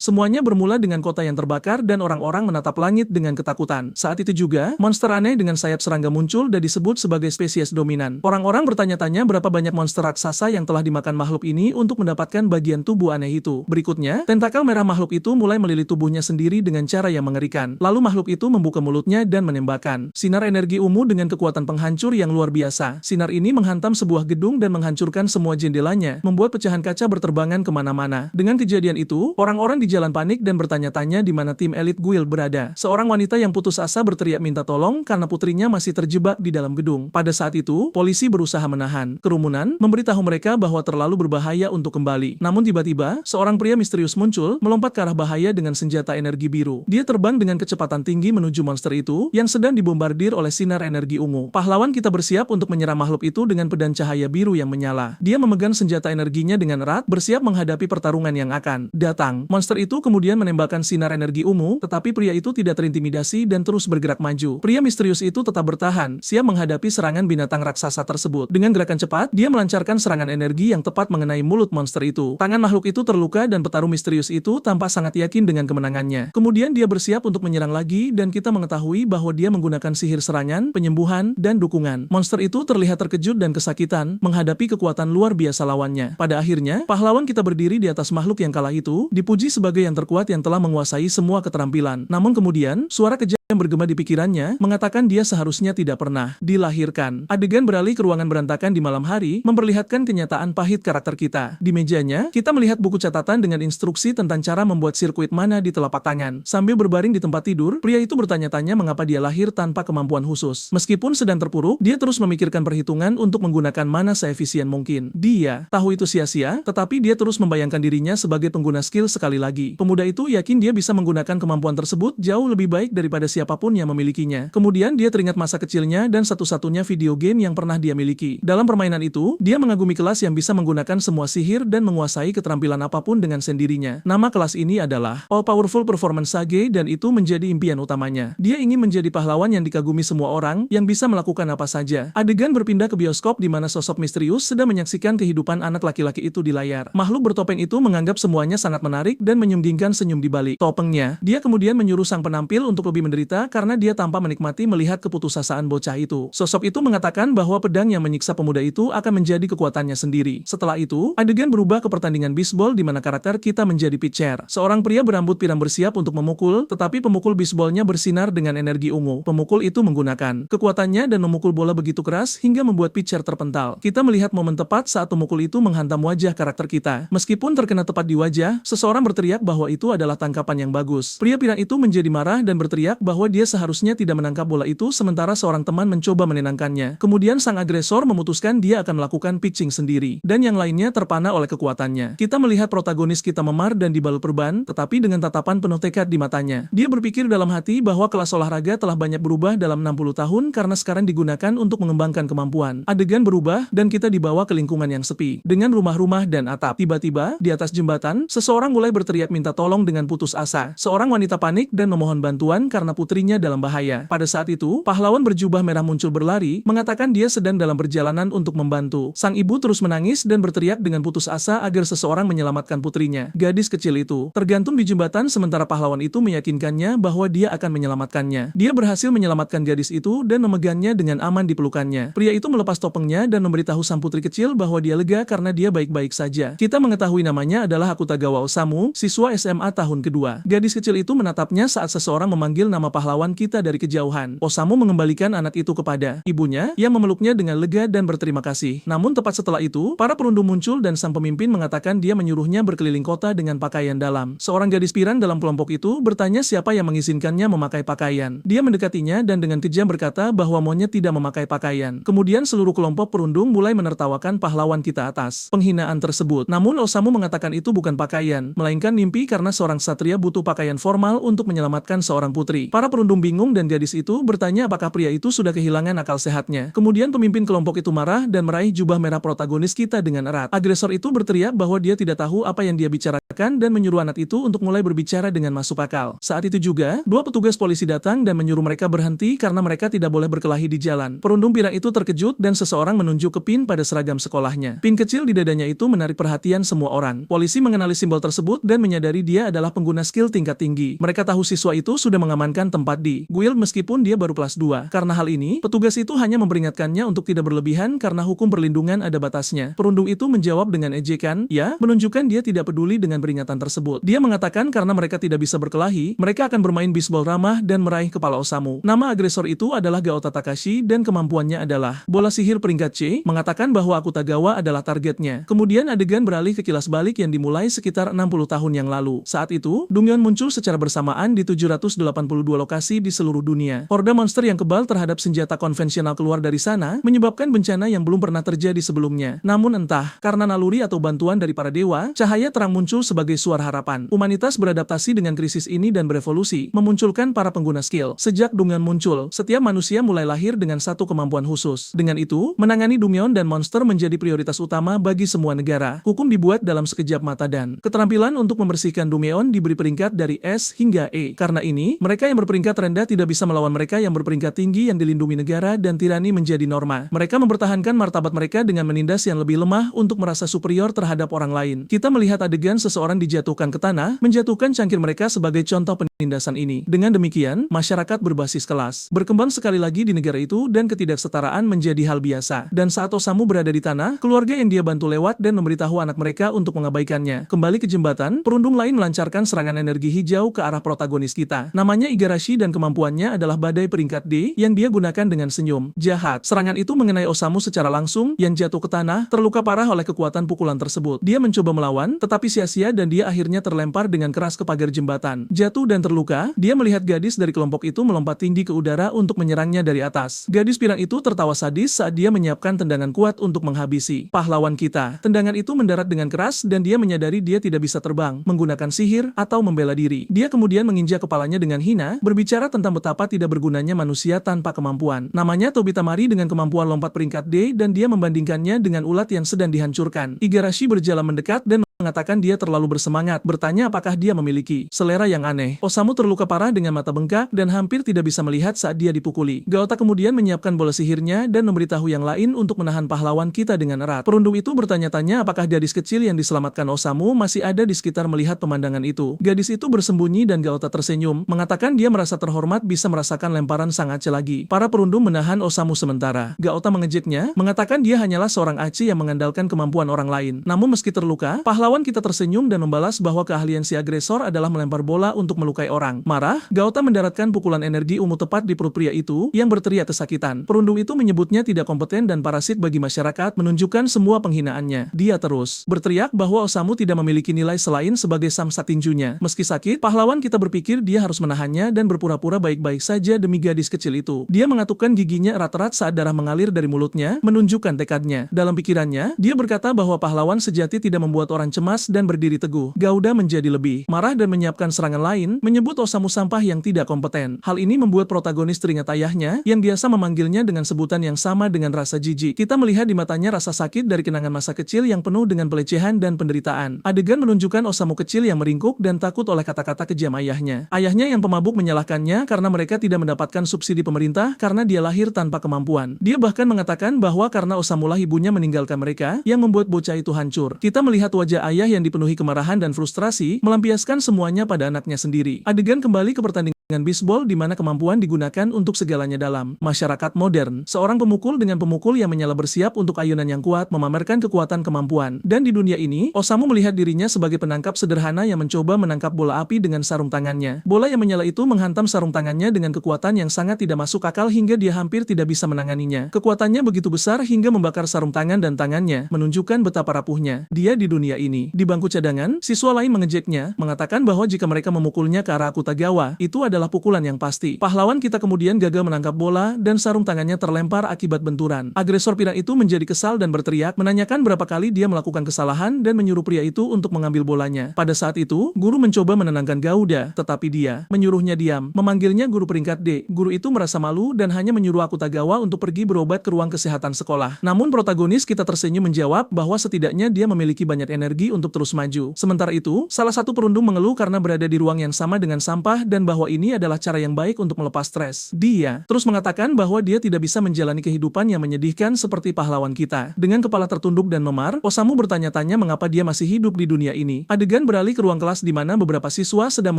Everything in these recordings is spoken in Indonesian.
Semuanya bermula dengan kota yang terbakar dan orang-orang menatap langit dengan ketakutan. Saat itu juga, monster aneh dengan sayap serangga muncul dan disebut sebagai spesies dominan. Orang-orang bertanya-tanya berapa banyak monster raksasa yang telah dimakan makhluk ini untuk mendapatkan bagian tubuh aneh itu. Berikutnya, tentakel merah makhluk itu mulai melilit tubuhnya sendiri dengan cara yang mengerikan. Lalu makhluk itu membuka mulutnya dan menembakkan sinar energi ungu dengan kekuatan penghancur yang luar biasa. Sinar ini menghantam sebuah gedung dan menghancurkan semua jendelanya, membuat pecahan kaca berterbangan kemana-mana. Dengan kejadian itu, orang-orang di jalan panik dan bertanya-tanya di mana tim elit guild berada. Seorang wanita yang putus asa berteriak minta tolong karena putrinya masih terjebak di dalam gedung. Pada saat itu, polisi berusaha menahan kerumunan, memberitahu mereka bahwa terlalu berbahaya untuk kembali. Namun tiba-tiba, seorang pria misterius muncul, melompat ke arah bahaya dengan senjata energi biru. Dia terbang dengan kecepatan tinggi menuju monster itu, yang sedang dibombardir oleh sinar energi ungu. Pahlawan kita bersiap untuk menyerang makhluk itu dengan pedang cahaya biru yang menyala. Dia memegang senjata energinya dengan erat, bersiap menghadapi pertarungan yang akan datang. Monster itu kemudian menembakkan sinar energi ungu, tetapi pria itu tidak terintimidasi dan terus bergerak maju. Pria misterius itu tetap bertahan, siap menghadapi serangan binatang raksasa tersebut. Dengan gerakan cepat, dia melancarkan serangan energi yang tepat mengenai mulut monster itu. Tangan makhluk itu terluka dan petarung misterius itu tampak sangat yakin dengan kemenangannya. Kemudian dia bersiap untuk menyerang lagi dan kita mengetahui bahwa dia menggunakan sihir serangan, penyembuhan, dan dukungan. Monster itu terlihat terkejut dan kesakitan menghadapi kekuatan luar biasa lawannya. Pada akhirnya, pahlawan kita berdiri di atas makhluk yang kalah itu, dipuji sebagai yang terkuat yang telah menguasai semua keterampilan. Namun kemudian, suara kejam yang bergema di pikirannya mengatakan dia seharusnya tidak pernah dilahirkan. Adegan beralih ke ruangan berantakan di malam hari, memperlihatkan kenyataan pahit karakter kita. Di mejanya, kita melihat buku catatan dengan instruksi tentang cara membuat sirkuit mana di telapak tangan. Sambil berbaring di tempat tidur, pria itu bertanya-tanya mengapa dia lahir tanpa kemampuan khusus. Meskipun sedang terpuruk, dia terus memikirkan perhitungan untuk menggunakan mana seefisien mungkin. Dia tahu itu sia-sia, tetapi dia terus membayangkan dirinya sebagai pengguna skill sekali lagi. Pemuda itu yakin dia bisa menggunakan kemampuan tersebut jauh lebih baik daripada siapapun yang memilikinya. Kemudian dia teringat masa kecilnya dan satu-satunya video game yang pernah dia miliki. Dalam permainan itu, dia mengagumi kelas yang bisa menggunakan semua sihir dan menguasai keterampilan apapun dengan sendirinya. Nama kelas ini adalah All Powerful Performance Sage dan itu menjadi impian utamanya. Dia ingin menjadi pahlawan yang dikagumi semua orang yang bisa melakukan apa saja. Adegan berpindah ke bioskop di mana sosok misterius sedang menyaksikan kehidupan anak laki-laki itu di layar. Makhluk bertopeng itu menganggap semuanya sangat menarik dan menyunggingkan senyum di balik topengnya. Dia kemudian menyuruh sang penampil untuk lebih menderita karena dia tanpa menikmati melihat keputusasaan bocah itu. Sosok itu mengatakan bahwa pedang yang menyiksa pemuda itu akan menjadi kekuatannya sendiri. Setelah itu, adegan berubah ke pertandingan bisbol di mana karakter kita menjadi pitcher. Seorang pria berambut pirang bersiap untuk memukul, tetapi pemukul bisbolnya bersinar dengan energi ungu. Pemukul itu menggunakan kekuatannya dan memukul bola begitu keras hingga membuat pitcher terpental. Kita melihat momen tepat saat pemukul itu menghantam wajah karakter kita. Meskipun terkena tepat di wajah, seseorang berteriak bahwa itu adalah tangkapan yang bagus. Pria pirang itu menjadi marah dan berteriak bahwa dia seharusnya tidak menangkap bola itu sementara seorang teman mencoba menenangkannya. Kemudian sang agresor memutuskan dia akan melakukan pitching sendiri, dan yang lainnya terpana oleh kekuatannya. Kita melihat protagonis kita memar dan dibalut perban, tetapi dengan tatapan penuh tekad di matanya. Dia berpikir dalam hati bahwa kelas olahraga telah banyak berubah dalam 60 tahun karena sekarang digunakan untuk mengembangkan kemampuan. Adegan berubah dan kita dibawa ke lingkungan yang sepi, dengan rumah-rumah dan atap. Tiba-tiba, di atas jembatan, seseorang mulai berteriak minta tolong dengan putus asa. Seorang wanita panik dan memohon bantuan karena putrinya dalam bahaya. Pada saat itu, pahlawan berjubah merah muncul berlari, mengatakan dia sedang dalam perjalanan untuk membantu. Sang ibu terus menangis dan berteriak dengan putus asa agar seseorang menyelamatkan putrinya. Gadis kecil itu tergantung di jembatan sementara pahlawan itu meyakinkannya bahwa dia akan menyelamatkannya. Dia berhasil menyelamatkan gadis itu dan memegangnya dengan aman di pelukannya. Pria itu melepas topengnya dan memberitahu sang putri kecil bahwa dia lega karena dia baik-baik saja. Kita mengetahui namanya adalah Akutagawa Osamu, siswa SMA tahun kedua. Gadis kecil itu menatapnya saat seseorang memanggil nama pahlawan kita dari kejauhan. Osamu mengembalikan anak itu kepada ibunya, yang memeluknya dengan lega dan berterima kasih. Namun tepat setelah itu, para perundung muncul dan sang pemimpin mengatakan dia menyuruhnya berkeliling kota dengan pakaian dalam. Seorang gadis pirang dalam kelompok itu bertanya siapa yang mengizinkannya memakai pakaian. Dia mendekatinya dan dengan kejam berkata bahwa monyet tidak memakai pakaian. Kemudian seluruh kelompok perundung mulai menertawakan pahlawan kita atas penghinaan tersebut. Namun Osamu mengatakan itu bukan pakaian, melainkan mimpi karena seorang satria butuh pakaian formal untuk menyelamatkan seorang putri. Para Para perundung bingung dan gadis itu bertanya apakah pria itu sudah kehilangan akal sehatnya. Kemudian pemimpin kelompok itu marah dan meraih jubah merah protagonis kita dengan erat. Agresor itu berteriak bahwa dia tidak tahu apa yang dia bicarakan dan menyuruh anak itu untuk mulai berbicara dengan masuk akal. Saat itu juga, dua petugas polisi datang dan menyuruh mereka berhenti karena mereka tidak boleh berkelahi di jalan. Perundung pirang itu terkejut dan seseorang menunjuk ke pin pada seragam sekolahnya. Pin kecil di dadanya itu menarik perhatian semua orang. Polisi mengenali simbol tersebut dan menyadari dia adalah pengguna skill tingkat tinggi. Mereka tahu siswa itu sudah mengamankan tempat di guild meskipun dia baru kelas 2. Karena hal ini, petugas itu hanya memperingatkannya untuk tidak berlebihan karena hukum perlindungan ada batasnya. Perundung itu menjawab dengan ejekan, ya, menunjukkan dia tidak peduli dengan peringatan tersebut. Dia mengatakan karena mereka tidak bisa berkelahi, mereka akan bermain bisbol ramah dan meraih kepala Osamu. Nama agresor itu adalah Gaota Takashi dan kemampuannya adalah bola sihir peringkat C, mengatakan bahwa Akutagawa adalah targetnya. Kemudian adegan beralih ke kilas balik yang dimulai sekitar 60 tahun yang lalu. Saat itu, Dongyeon muncul secara bersamaan di 782 lokasi di seluruh dunia. Horda monster yang kebal terhadap senjata konvensional keluar dari sana, menyebabkan bencana yang belum pernah terjadi sebelumnya. Namun entah, karena naluri atau bantuan dari para dewa, cahaya terang muncul sebagai suara harapan. Humanitas beradaptasi dengan krisis ini dan berevolusi, memunculkan para pengguna skill. Sejak Dongyeon muncul, setiap manusia mulai lahir dengan satu kemampuan khusus. Dengan itu, menangani Dongyeon dan monster menjadi prioritas utama bagi semua negara. Hukum dibuat dalam sekejap mata dan keterampilan untuk membersihkan Dongyeon diberi peringkat dari S hingga E. Karena ini, mereka yang berperingkat rendah tidak bisa melawan mereka yang berperingkat tinggi yang dilindungi negara dan tirani menjadi norma. Mereka mempertahankan martabat mereka dengan menindas yang lebih lemah untuk merasa superior terhadap orang lain. Kita melihat adegan seseorang dijatuhkan ke tanah, menjatuhkan cangkir mereka sebagai contoh penindasan ini. Dengan demikian, masyarakat berbasis kelas berkembang sekali lagi di negara itu dan ketidaksetaraan menjadi hal biasa. Dan saat Osamu berada di tanah, keluarga yang dia bantu lewat dan memberitahu anak mereka untuk mengabaikannya. Kembali ke jembatan, perundung lain melancarkan serangan energi hijau ke arah protagonis kita. Namanya Igarashi dan kemampuannya adalah badai peringkat D yang dia gunakan dengan senyum jahat. Serangan itu mengenai Osamu secara langsung, yang jatuh ke tanah, terluka parah oleh kekuatan pukulan tersebut. Dia mencoba melawan, tetapi sia-sia dan dia akhirnya terlempar dengan keras ke pagar jembatan. Jatuh dan terluka, dia melihat gadis dari kelompok itu melompat tinggi ke udara untuk menyerangnya dari atas. Gadis pirang itu tertawa sadis saat dia menyiapkan tendangan kuat untuk menghabisi pahlawan kita. Tendangan itu mendarat dengan keras dan dia menyadari dia tidak bisa terbang, menggunakan sihir, atau membela diri. Dia kemudian menginjak kepalanya dengan hina, berbicara tentang betapa tidak bergunanya manusia tanpa kemampuan. Namanya Tobita Mari dengan kemampuan lompat peringkat D dan dia membandingkannya dengan ulat yang sedang dihancurkan. Igarashi berjalan mendekat dan mengatakan dia terlalu bersemangat, bertanya apakah dia memiliki selera yang aneh. Osamu terluka parah dengan mata bengkak dan hampir tidak bisa melihat saat dia dipukuli. Gaota kemudian menyiapkan bola sihirnya dan memberitahu yang lain untuk menahan pahlawan kita dengan erat. Perundung itu bertanya-tanya apakah gadis kecil yang diselamatkan Osamu masih ada di sekitar melihat pemandangan itu. Gadis itu bersembunyi dan Gaota tersenyum, mengatakan dia merasa terhormat bisa merasakan lemparan sang Ace lagi. Para perundung menahan Osamu sementara. Gaota mengejeknya, mengatakan dia hanyalah seorang Ace yang mengandalkan kemampuan orang lain. Namun meski terluka, pahlawan kita tersenyum dan membalas bahwa keahlian si agresor adalah melempar bola untuk melukai orang. Marah, Gaota mendaratkan pukulan energi ungu tepat di perut pria itu yang berteriak kesakitan. Perundung itu menyebutnya tidak kompeten dan parasit bagi masyarakat, menunjukkan semua penghinaannya. Dia terus berteriak bahwa Osamu tidak memiliki nilai selain sebagai samsat tinjunya. Meski sakit, pahlawan kita berpikir dia harus menahannya dan berpura-pura baik-baik saja demi gadis kecil itu. Dia mengatupkan giginya erat-erat saat darah mengalir dari mulutnya, menunjukkan tekadnya. Dalam pikirannya, dia berkata bahwa pahlawan sejati tidak membuat orang cemas dan berdiri teguh. Gauda menjadi lebih marah dan menyiapkan serangan lain, menyebut Osamu sampah yang tidak kompeten. Hal ini membuat protagonis teringat ayahnya, yang biasa memanggilnya dengan sebutan yang sama dengan rasa jijik. Kita melihat di matanya rasa sakit dari kenangan masa kecil yang penuh dengan pelecehan dan penderitaan. Adegan menunjukkan Osamu kecil yang meringkuk dan takut oleh kata-kata kejam ayahnya. Ayahnya yang pemabuk menyalahkannya karena mereka tidak mendapatkan subsidi pemerintah karena dia lahir tanpa kemampuan. Dia bahkan mengatakan bahwa karena Osamulah ibunya meninggalkan mereka, yang membuat bocah itu hancur. Kita melihat wajah ayah yang dipenuhi kemarahan dan frustrasi, melampiaskan semuanya pada anaknya sendiri. Adegan kembali ke pertandingan bisbol di mana kemampuan digunakan untuk segalanya dalam masyarakat modern. Seorang pemukul dengan pemukul yang menyala bersiap untuk ayunan yang kuat memamerkan kekuatan kemampuan. Dan di dunia ini, Osamu melihat dirinya sebagai penangkap sederhana yang mencoba menangkap bola api dengan sarung tangannya. Bola yang menyala itu menghantam sarung tangannya dengan kekuatan yang sangat tidak masuk akal hingga dia hampir tidak bisa menanganinya. Kekuatannya begitu besar hingga membakar sarung tangan dan tangannya, menunjukkan betapa rapuhnya dia di dunia ini. Di bangku cadangan, siswa lain mengejeknya, mengatakan bahwa jika mereka memukulnya ke arah Akutagawa, itu adalah adalah pukulan yang pasti. Pahlawan kita kemudian gagal menangkap bola dan sarung tangannya terlempar akibat benturan. Agresor pirang itu menjadi kesal dan berteriak, menanyakan berapa kali dia melakukan kesalahan dan menyuruh pria itu untuk mengambil bolanya. Pada saat itu, guru mencoba menenangkan Gouda, tetapi dia menyuruhnya diam, memanggilnya guru peringkat D. Guru itu merasa malu dan hanya menyuruh Akutagawa untuk pergi berobat ke ruang kesehatan sekolah. Namun protagonis kita tersenyum menjawab bahwa setidaknya dia memiliki banyak energi untuk terus maju. Sementara itu, salah satu perundung mengeluh karena berada di ruang yang sama dengan sampah dan bahwa ini adalah cara yang baik untuk melepas stres. Dia terus mengatakan bahwa dia tidak bisa menjalani kehidupan yang menyedihkan seperti pahlawan kita. Dengan kepala tertunduk dan memar, Osamu bertanya-tanya mengapa dia masih hidup di dunia ini. Adegan beralih ke ruang kelas di mana beberapa siswa sedang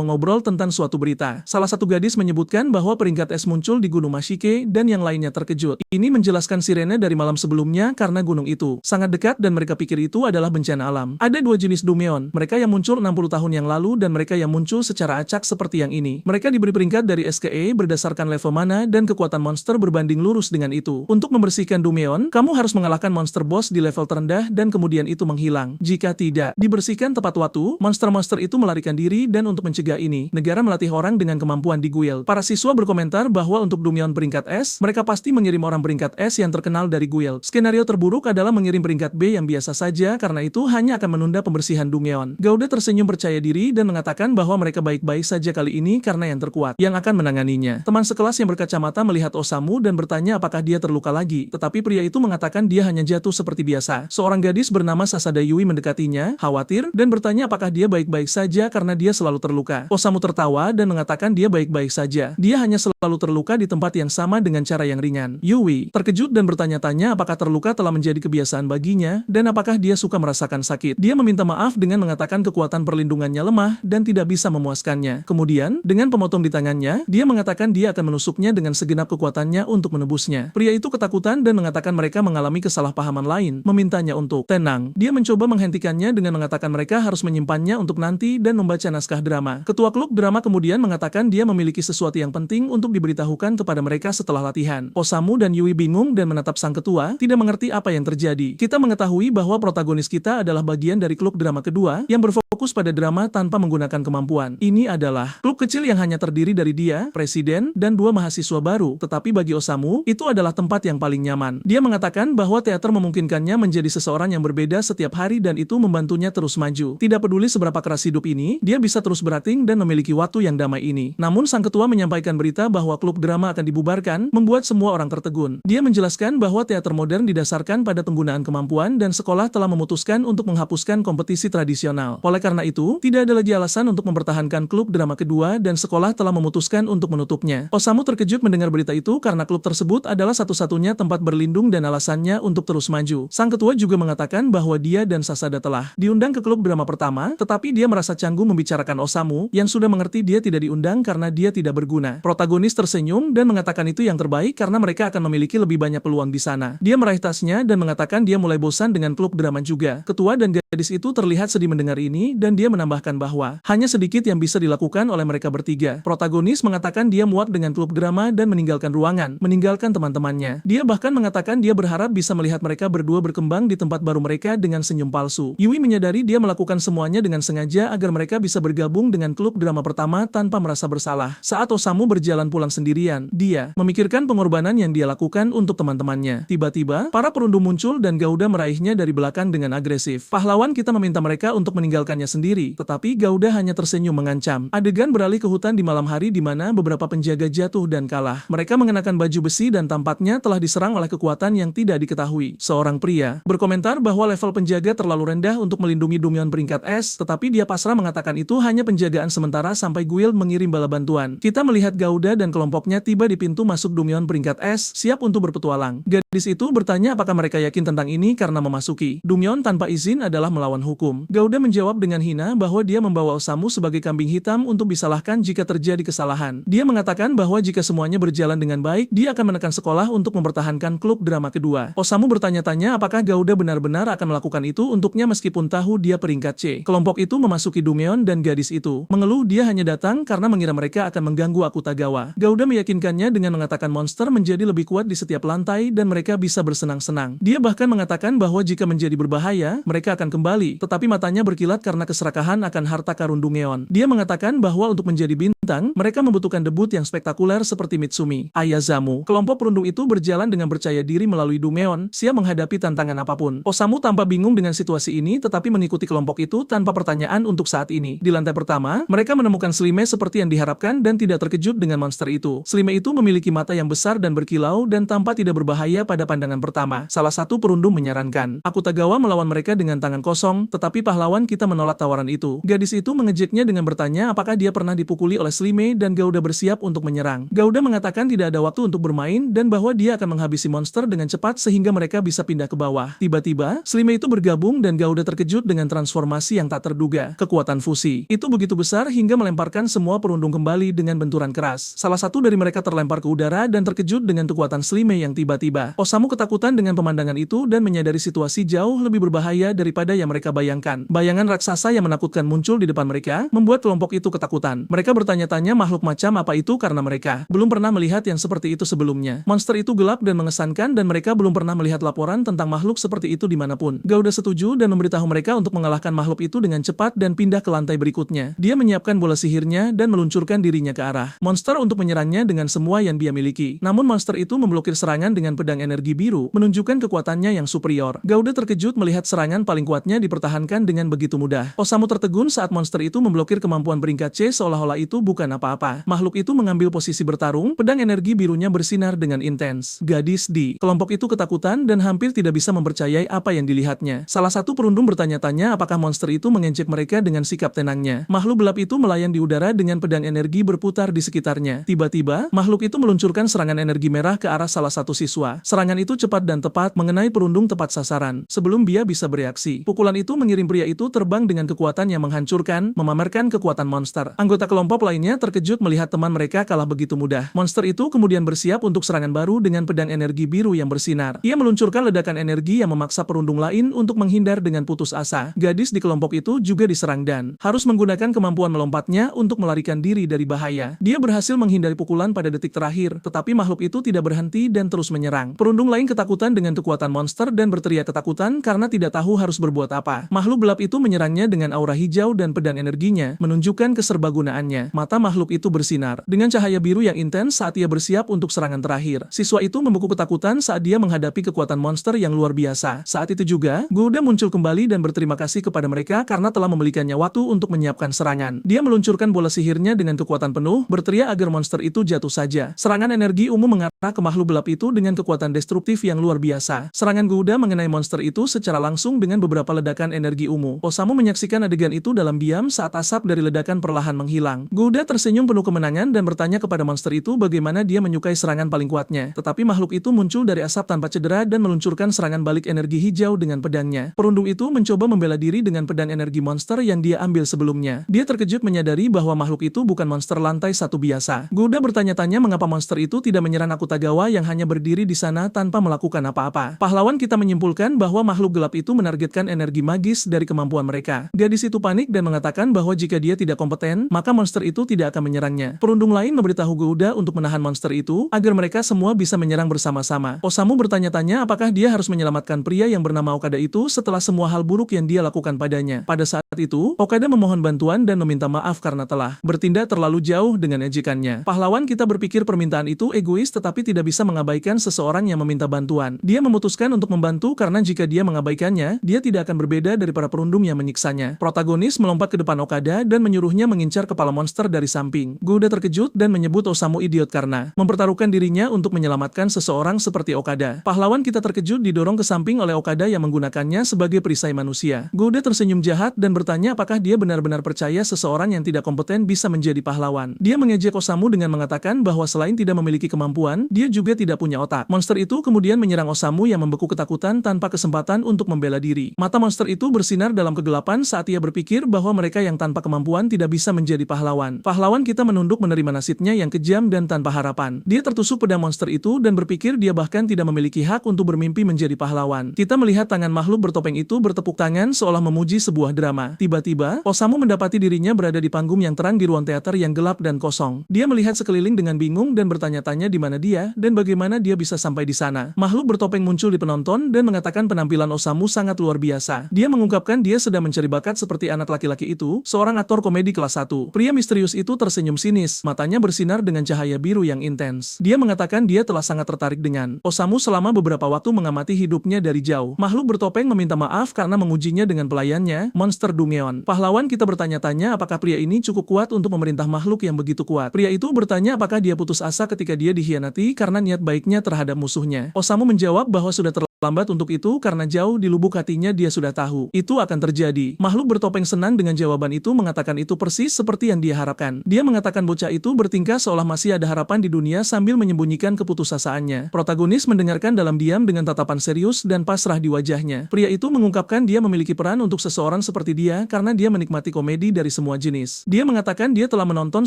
mengobrol tentang suatu berita. Salah satu gadis menyebutkan bahwa peringkat es muncul di Gunung Mashike dan yang lainnya terkejut. Ini menjelaskan sirene dari malam sebelumnya karena gunung itu sangat dekat dan mereka pikir itu adalah bencana alam. Ada dua jenis Dumeon, mereka yang muncul 60 tahun yang lalu dan mereka yang muncul secara acak seperti yang ini. Mereka diberi peringkat dari S ke E berdasarkan level mana dan kekuatan monster berbanding lurus dengan itu. Untuk membersihkan Dumeon, kamu harus mengalahkan monster boss di level terendah dan kemudian itu menghilang. Jika tidak dibersihkan tepat waktu, monster-monster itu melarikan diri dan untuk mencegah ini, negara melatih orang dengan kemampuan di guild. Para siswa berkomentar bahwa untuk Dumeon peringkat S, mereka pasti mengirim orang peringkat S yang terkenal dari guild. Skenario terburuk adalah mengirim peringkat B yang biasa saja karena itu hanya akan menunda pembersihan Dumeon. Gouda tersenyum percaya diri dan mengatakan bahwa mereka baik-baik saja kali ini karena yang terkuat yang akan menanganinya. Teman sekelas yang berkacamata melihat Osamu dan bertanya apakah dia terluka lagi, tetapi pria itu mengatakan dia hanya jatuh seperti biasa. Seorang gadis bernama Sasada Yui mendekatinya, khawatir, dan bertanya apakah dia baik-baik saja karena dia selalu terluka. Osamu tertawa dan mengatakan dia baik-baik saja. Dia hanya selalu terluka di tempat yang sama dengan cara yang ringan. Yui terkejut dan bertanya-tanya apakah terluka telah menjadi kebiasaan baginya dan apakah dia suka merasakan sakit. Dia meminta maaf dengan mengatakan kekuatan perlindungannya lemah dan tidak bisa memuaskannya. Kemudian, dengan pemotong di tangannya, dia mengatakan dia akan menusuknya dengan segenap kekuatannya untuk menebusnya. Pria itu ketakutan dan mengatakan mereka mengalami kesalahpahaman lain, memintanya untuk tenang. Dia mencoba menghentikannya dengan mengatakan mereka harus menyimpannya untuk nanti dan membaca naskah drama. Ketua klub drama kemudian mengatakan dia memiliki sesuatu yang penting untuk diberitahukan kepada mereka setelah latihan. Osamu dan Yui bingung dan menatap sang ketua, tidak mengerti apa yang terjadi. Kita mengetahui bahwa protagonis kita adalah bagian dari klub drama kedua yang berfokus pada drama tanpa menggunakan kemampuan. Ini adalah klub kecil yang hanya terdiri dari dia, presiden, dan dua mahasiswa baru. Tetapi bagi Osamu, itu adalah tempat yang paling nyaman. Dia mengatakan bahwa teater memungkinkannya menjadi seseorang yang berbeda setiap hari dan itu membantunya terus maju. Tidak peduli seberapa keras hidup ini, dia bisa terus berakting dan memiliki waktu yang damai ini. Namun sang ketua menyampaikan berita bahwa klub drama akan dibubarkan, membuat semua orang tertegun. Dia menjelaskan bahwa teater modern didasarkan pada penggunaan kemampuan dan sekolah telah memutuskan untuk menghapuskan kompetisi tradisional. Oleh karena itu, tidak ada lagi alasan untuk mempertahankan klub drama kedua dan sekolah telah memutuskan untuk menutupnya. Osamu terkejut mendengar berita itu karena klub tersebut adalah satu-satunya tempat berlindung dan alasannya untuk terus maju. Sang ketua juga mengatakan bahwa dia dan Sasada telah diundang ke klub drama pertama, tetapi dia merasa canggung membicarakan Osamu yang sudah mengerti dia tidak diundang karena dia tidak berguna. Protagonis tersenyum dan mengatakan itu yang terbaik karena mereka akan memiliki lebih banyak peluang di sana. Dia meraih tasnya dan mengatakan dia mulai bosan dengan klub drama juga. Ketua dan gadis itu terlihat sedih mendengar ini dan dia menambahkan bahwa hanya sedikit yang bisa dilakukan oleh mereka bertiga. Protagonis mengatakan dia muak dengan klub drama dan meninggalkan ruangan, meninggalkan teman-temannya. Dia bahkan mengatakan dia berharap bisa melihat mereka berdua berkembang di tempat baru mereka dengan senyum palsu. Yui menyadari dia melakukan semuanya dengan sengaja agar mereka bisa bergabung dengan klub drama pertama tanpa merasa bersalah. Saat Osamu berjalan pulang sendirian, dia memikirkan pengorbanan yang dia lakukan untuk teman-temannya. Tiba-tiba, para perundung muncul dan Gouda meraihnya dari belakang dengan agresif. Pahlawan kita meminta mereka untuk meninggalkannya sendiri, tetapi Gouda hanya tersenyum mengancam. Adegan beralih ke hutan di malam hari di mana beberapa penjaga jatuh dan kalah. Mereka mengenakan baju besi dan tampaknya telah diserang oleh kekuatan yang tidak diketahui. Seorang pria berkomentar bahwa level penjaga terlalu rendah untuk melindungi Dumeon peringkat S, tetapi dia pasrah mengatakan itu hanya penjagaan sementara sampai guild mengirim bala bantuan. Kita melihat Gouda dan kelompoknya tiba di pintu masuk Dumeon peringkat S, siap untuk berpetualang. Gadis itu bertanya apakah mereka yakin tentang ini karena memasuki Dumeon tanpa izin adalah melawan hukum. Gouda menjawab dengan hina bahwa dia membawa Osamu sebagai kambing hitam untuk disalahkan jika terjadi kesalahan. Dia mengatakan bahwa jika semuanya berjalan dengan baik, dia akan menekan sekolah untuk mempertahankan klub drama kedua. Osamu bertanya-tanya apakah Gouda benar-benar akan melakukan itu untuknya meskipun tahu dia peringkat C. Kelompok itu memasuki Dumeon dan gadis itu mengeluh dia hanya datang karena mengira mereka akan mengganggu Akutagawa. Gouda meyakinkannya dengan mengatakan monster menjadi lebih kuat di setiap lantai dan mereka bisa bersenang-senang. Dia bahkan mengatakan bahwa jika menjadi berbahaya, mereka akan kembali, tetapi matanya berkilat karena keserakahan akan harta karun Dumeon. Dia mengatakan bahwa untuk menjadi bintang, bintang, mereka membutuhkan debut yang spektakuler seperti Mitsumi Ayazamu. Kelompok perundung itu berjalan dengan percaya diri melalui Dumeon, siap menghadapi tantangan apapun. Osamu tampak bingung dengan situasi ini tetapi mengikuti kelompok itu tanpa pertanyaan untuk saat ini. Di lantai pertama, mereka menemukan Slime seperti yang diharapkan dan tidak terkejut dengan monster itu. Slime itu memiliki mata yang besar dan berkilau dan tampak tidak berbahaya pada pandangan pertama. Salah satu perundung menyarankan, Akutagawa melawan mereka dengan tangan kosong, tetapi pahlawan kita menolak tawaran itu. Gadis itu mengejeknya dengan bertanya apakah dia pernah dipukuli oleh Slime dan Gauda bersiap untuk menyerang. Gauda mengatakan tidak ada waktu untuk bermain dan bahwa dia akan menghabisi monster dengan cepat sehingga mereka bisa pindah ke bawah. Tiba-tiba, Slime itu bergabung dan Gauda terkejut dengan transformasi yang tak terduga. Kekuatan fusi itu begitu besar hingga melemparkan semua perundung kembali dengan benturan keras. Salah satu dari mereka terlempar ke udara dan terkejut dengan kekuatan Slime yang tiba-tiba. Osamu ketakutan dengan pemandangan itu dan menyadari situasi jauh lebih berbahaya daripada yang mereka bayangkan. Bayangan raksasa yang menakutkan muncul di depan mereka, membuat kelompok itu ketakutan. Mereka bertanya-tanya makhluk macam apa itu karena mereka belum pernah melihat yang seperti itu sebelumnya. Monster itu gelap dan mengesankan dan mereka belum pernah melihat laporan tentang makhluk seperti itu dimanapun. Gauda setuju dan memberitahu mereka untuk mengalahkan makhluk itu dengan cepat dan pindah ke lantai berikutnya. Dia menyiapkan bola sihirnya dan meluncurkan dirinya ke arah monster untuk menyerangnya dengan semua yang dia miliki. Namun monster itu memblokir serangan dengan pedang energi biru, menunjukkan kekuatannya yang superior. Gauda terkejut melihat serangan paling kuatnya dipertahankan dengan begitu mudah. Osamu tertegun saat monster itu memblokir kemampuan peringkat C seolah-olah itu bukan apa-apa. Makhluk itu mengambil posisi bertarung, pedang energi birunya bersinar dengan intens. Gadis di kelompok itu ketakutan dan hampir tidak bisa mempercayai apa yang dilihatnya. Salah satu perundung bertanya-tanya apakah monster itu mengejek mereka dengan sikap tenangnya. Makhluk gelap itu melayang di udara dengan pedang energi berputar di sekitarnya. Tiba-tiba, makhluk itu meluncurkan serangan energi merah ke arah salah satu siswa. Serangan itu cepat dan tepat mengenai perundung tepat sasaran. Sebelum dia bisa bereaksi, pukulan itu mengirim pria itu terbang dengan kekuatan yang menghancurkan, memamerkan kekuatan monster. Anggota kelompok lainnya terkejut melihat teman mereka kalah begitu mudah. Monster itu kemudian bersiap untuk serangan baru dengan pedang energi biru yang bersinar. Ia meluncurkan ledakan energi yang memaksa perundung lain untuk menghindar dengan putus asa. Gadis di kelompok itu juga diserang dan harus menggunakan kemampuan melompatnya untuk melarikan diri dari bahaya. Dia berhasil menghindari pukulan pada detik terakhir, tetapi makhluk itu tidak berhenti dan terus menyerang. Perundung lain ketakutan dengan kekuatan monster dan berteriak ketakutan karena tidak tahu harus berbuat apa. Makhluk gelap itu menyerangnya dengan aura hijau dan pedang energinya, menunjukkan keserbagunaannya. Mata makhluk itu bersinar dengan cahaya biru yang intens saat ia bersiap untuk serangan terakhir. Siswa itu membeku ketakutan saat dia menghadapi kekuatan monster yang luar biasa. Saat itu juga, Gouda muncul kembali dan berterima kasih kepada mereka karena telah membelikannya waktu untuk menyiapkan serangan. Dia meluncurkan bola sihirnya dengan kekuatan penuh, berteriak agar monster itu jatuh saja. Serangan energi umum mengarah ke makhluk gelap itu dengan kekuatan destruktif yang luar biasa. Serangan Gouda mengenai monster itu secara langsung dengan beberapa ledakan energi ungu. Osamu menyaksikan adegan itu dalam diam saat asap dari ledakan perlahan menghilang. Gouda tersenyum penuh kemenangan dan bertanya kepada monster itu bagaimana dia menyukai serangan paling kuatnya. Tetapi makhluk itu muncul dari asap tanpa cedera dan meluncurkan serangan balik energi hijau dengan pedangnya. Perundung itu mencoba membela diri dengan pedang energi monster yang dia ambil sebelumnya. Dia terkejut menyadari bahwa makhluk itu bukan monster lantai satu biasa. Gouda bertanya-tanya mengapa monster itu tidak menyerang Akutagawa yang hanya berdiri di sana tanpa melakukan apa-apa. Pahlawan kita menyimpulkan bahwa makhluk gelap itu menargetkan energi magis dari kemampuan mereka. Gadis itu panik dan mengatakan bahwa jika dia tidak kompeten, maka monster itu tidak akan menyerangnya. Perundung lain memberitahu Gouda untuk menahan monster itu agar mereka semua bisa menyerang bersama-sama. Osamu bertanya-tanya apakah dia harus menyelamatkan pria yang bernama Okada itu setelah semua hal buruk yang dia lakukan padanya. Pada saat itu, Okada memohon bantuan dan meminta maaf karena telah bertindak terlalu jauh dengan ejekannya. Pahlawan kita berpikir permintaan itu egois tetapi tidak bisa mengabaikan seseorang yang meminta bantuan. Dia memutuskan untuk membantu karena jika dia mengabaikannya, dia tidak akan berbeda dari para perundung yang menyiksanya. Protagonis melompat ke depan Okada dan menyuruhnya mengincar kepala monster dari samping. Gouda terkejut dan menyebut Osamu idiot karena mempertaruhkan dirinya untuk menyelamatkan seseorang seperti Okada. Pahlawan kita terkejut didorong ke samping oleh Okada yang menggunakannya sebagai perisai manusia. Gouda tersenyum jahat dan bertanya apakah dia benar-benar percaya seseorang yang tidak kompeten bisa menjadi pahlawan. Dia mengejek Osamu dengan mengatakan bahwa selain tidak memiliki kemampuan, dia juga tidak punya otak. Monster itu kemudian menyerang Osamu yang membeku ketakutan tanpa kesempatan untuk membela diri. Mata monster itu bersinar dalam kegelapan saat ia berpikir bahwa mereka yang tanpa kemampuan tidak bisa menjadi pahlawan. Pahlawan kita menunduk menerima nasibnya yang kejam dan tanpa harapan. Dia tertusuk pedang monster itu dan berpikir dia bahkan tidak memiliki hak untuk bermimpi menjadi pahlawan. Kita melihat tangan makhluk bertopeng itu bertepuk tangan seolah memuji sebuah drama. Tiba-tiba, Osamu mendapati dirinya berada di panggung yang terang di ruang teater yang gelap dan kosong. Dia melihat sekeliling dengan bingung dan bertanya-tanya di mana dia dan bagaimana dia bisa sampai di sana. Makhluk bertopeng muncul di penonton dan mengatakan penampilan Osamu sangat luar biasa. Dia mengungkapkan dia sedang mencari bakat seperti anak laki-laki itu, seorang aktor komedi kelas 1. Pria misterius misterius itu tersenyum sinis, matanya bersinar dengan cahaya biru yang intens. Dia mengatakan dia telah sangat tertarik dengan Osamu selama beberapa waktu mengamati hidupnya dari jauh. Makhluk bertopeng meminta maaf karena mengujinya dengan pelayannya, monster Dumeon. Pahlawan kita bertanya-tanya apakah pria ini cukup kuat untuk memerintah makhluk yang begitu kuat. Pria itu bertanya apakah dia putus asa ketika dia dikhianati karena niat baiknya terhadap musuhnya. Osamu menjawab bahwa sudah terlambat untuk itu karena jauh di lubuk hatinya dia sudah tahu itu akan terjadi. Makhluk bertopeng senang dengan jawaban itu, mengatakan itu persis seperti yang dia harapkan. Dia mengatakan bocah itu bertingkah seolah masih ada harapan di dunia sambil menyembunyikan keputusasaannya. Protagonis mendengarkan dalam diam dengan tatapan serius dan pasrah di wajahnya. Pria itu mengungkapkan dia memiliki peran untuk seseorang seperti dia karena dia menikmati komedi dari semua jenis. Dia mengatakan dia telah menonton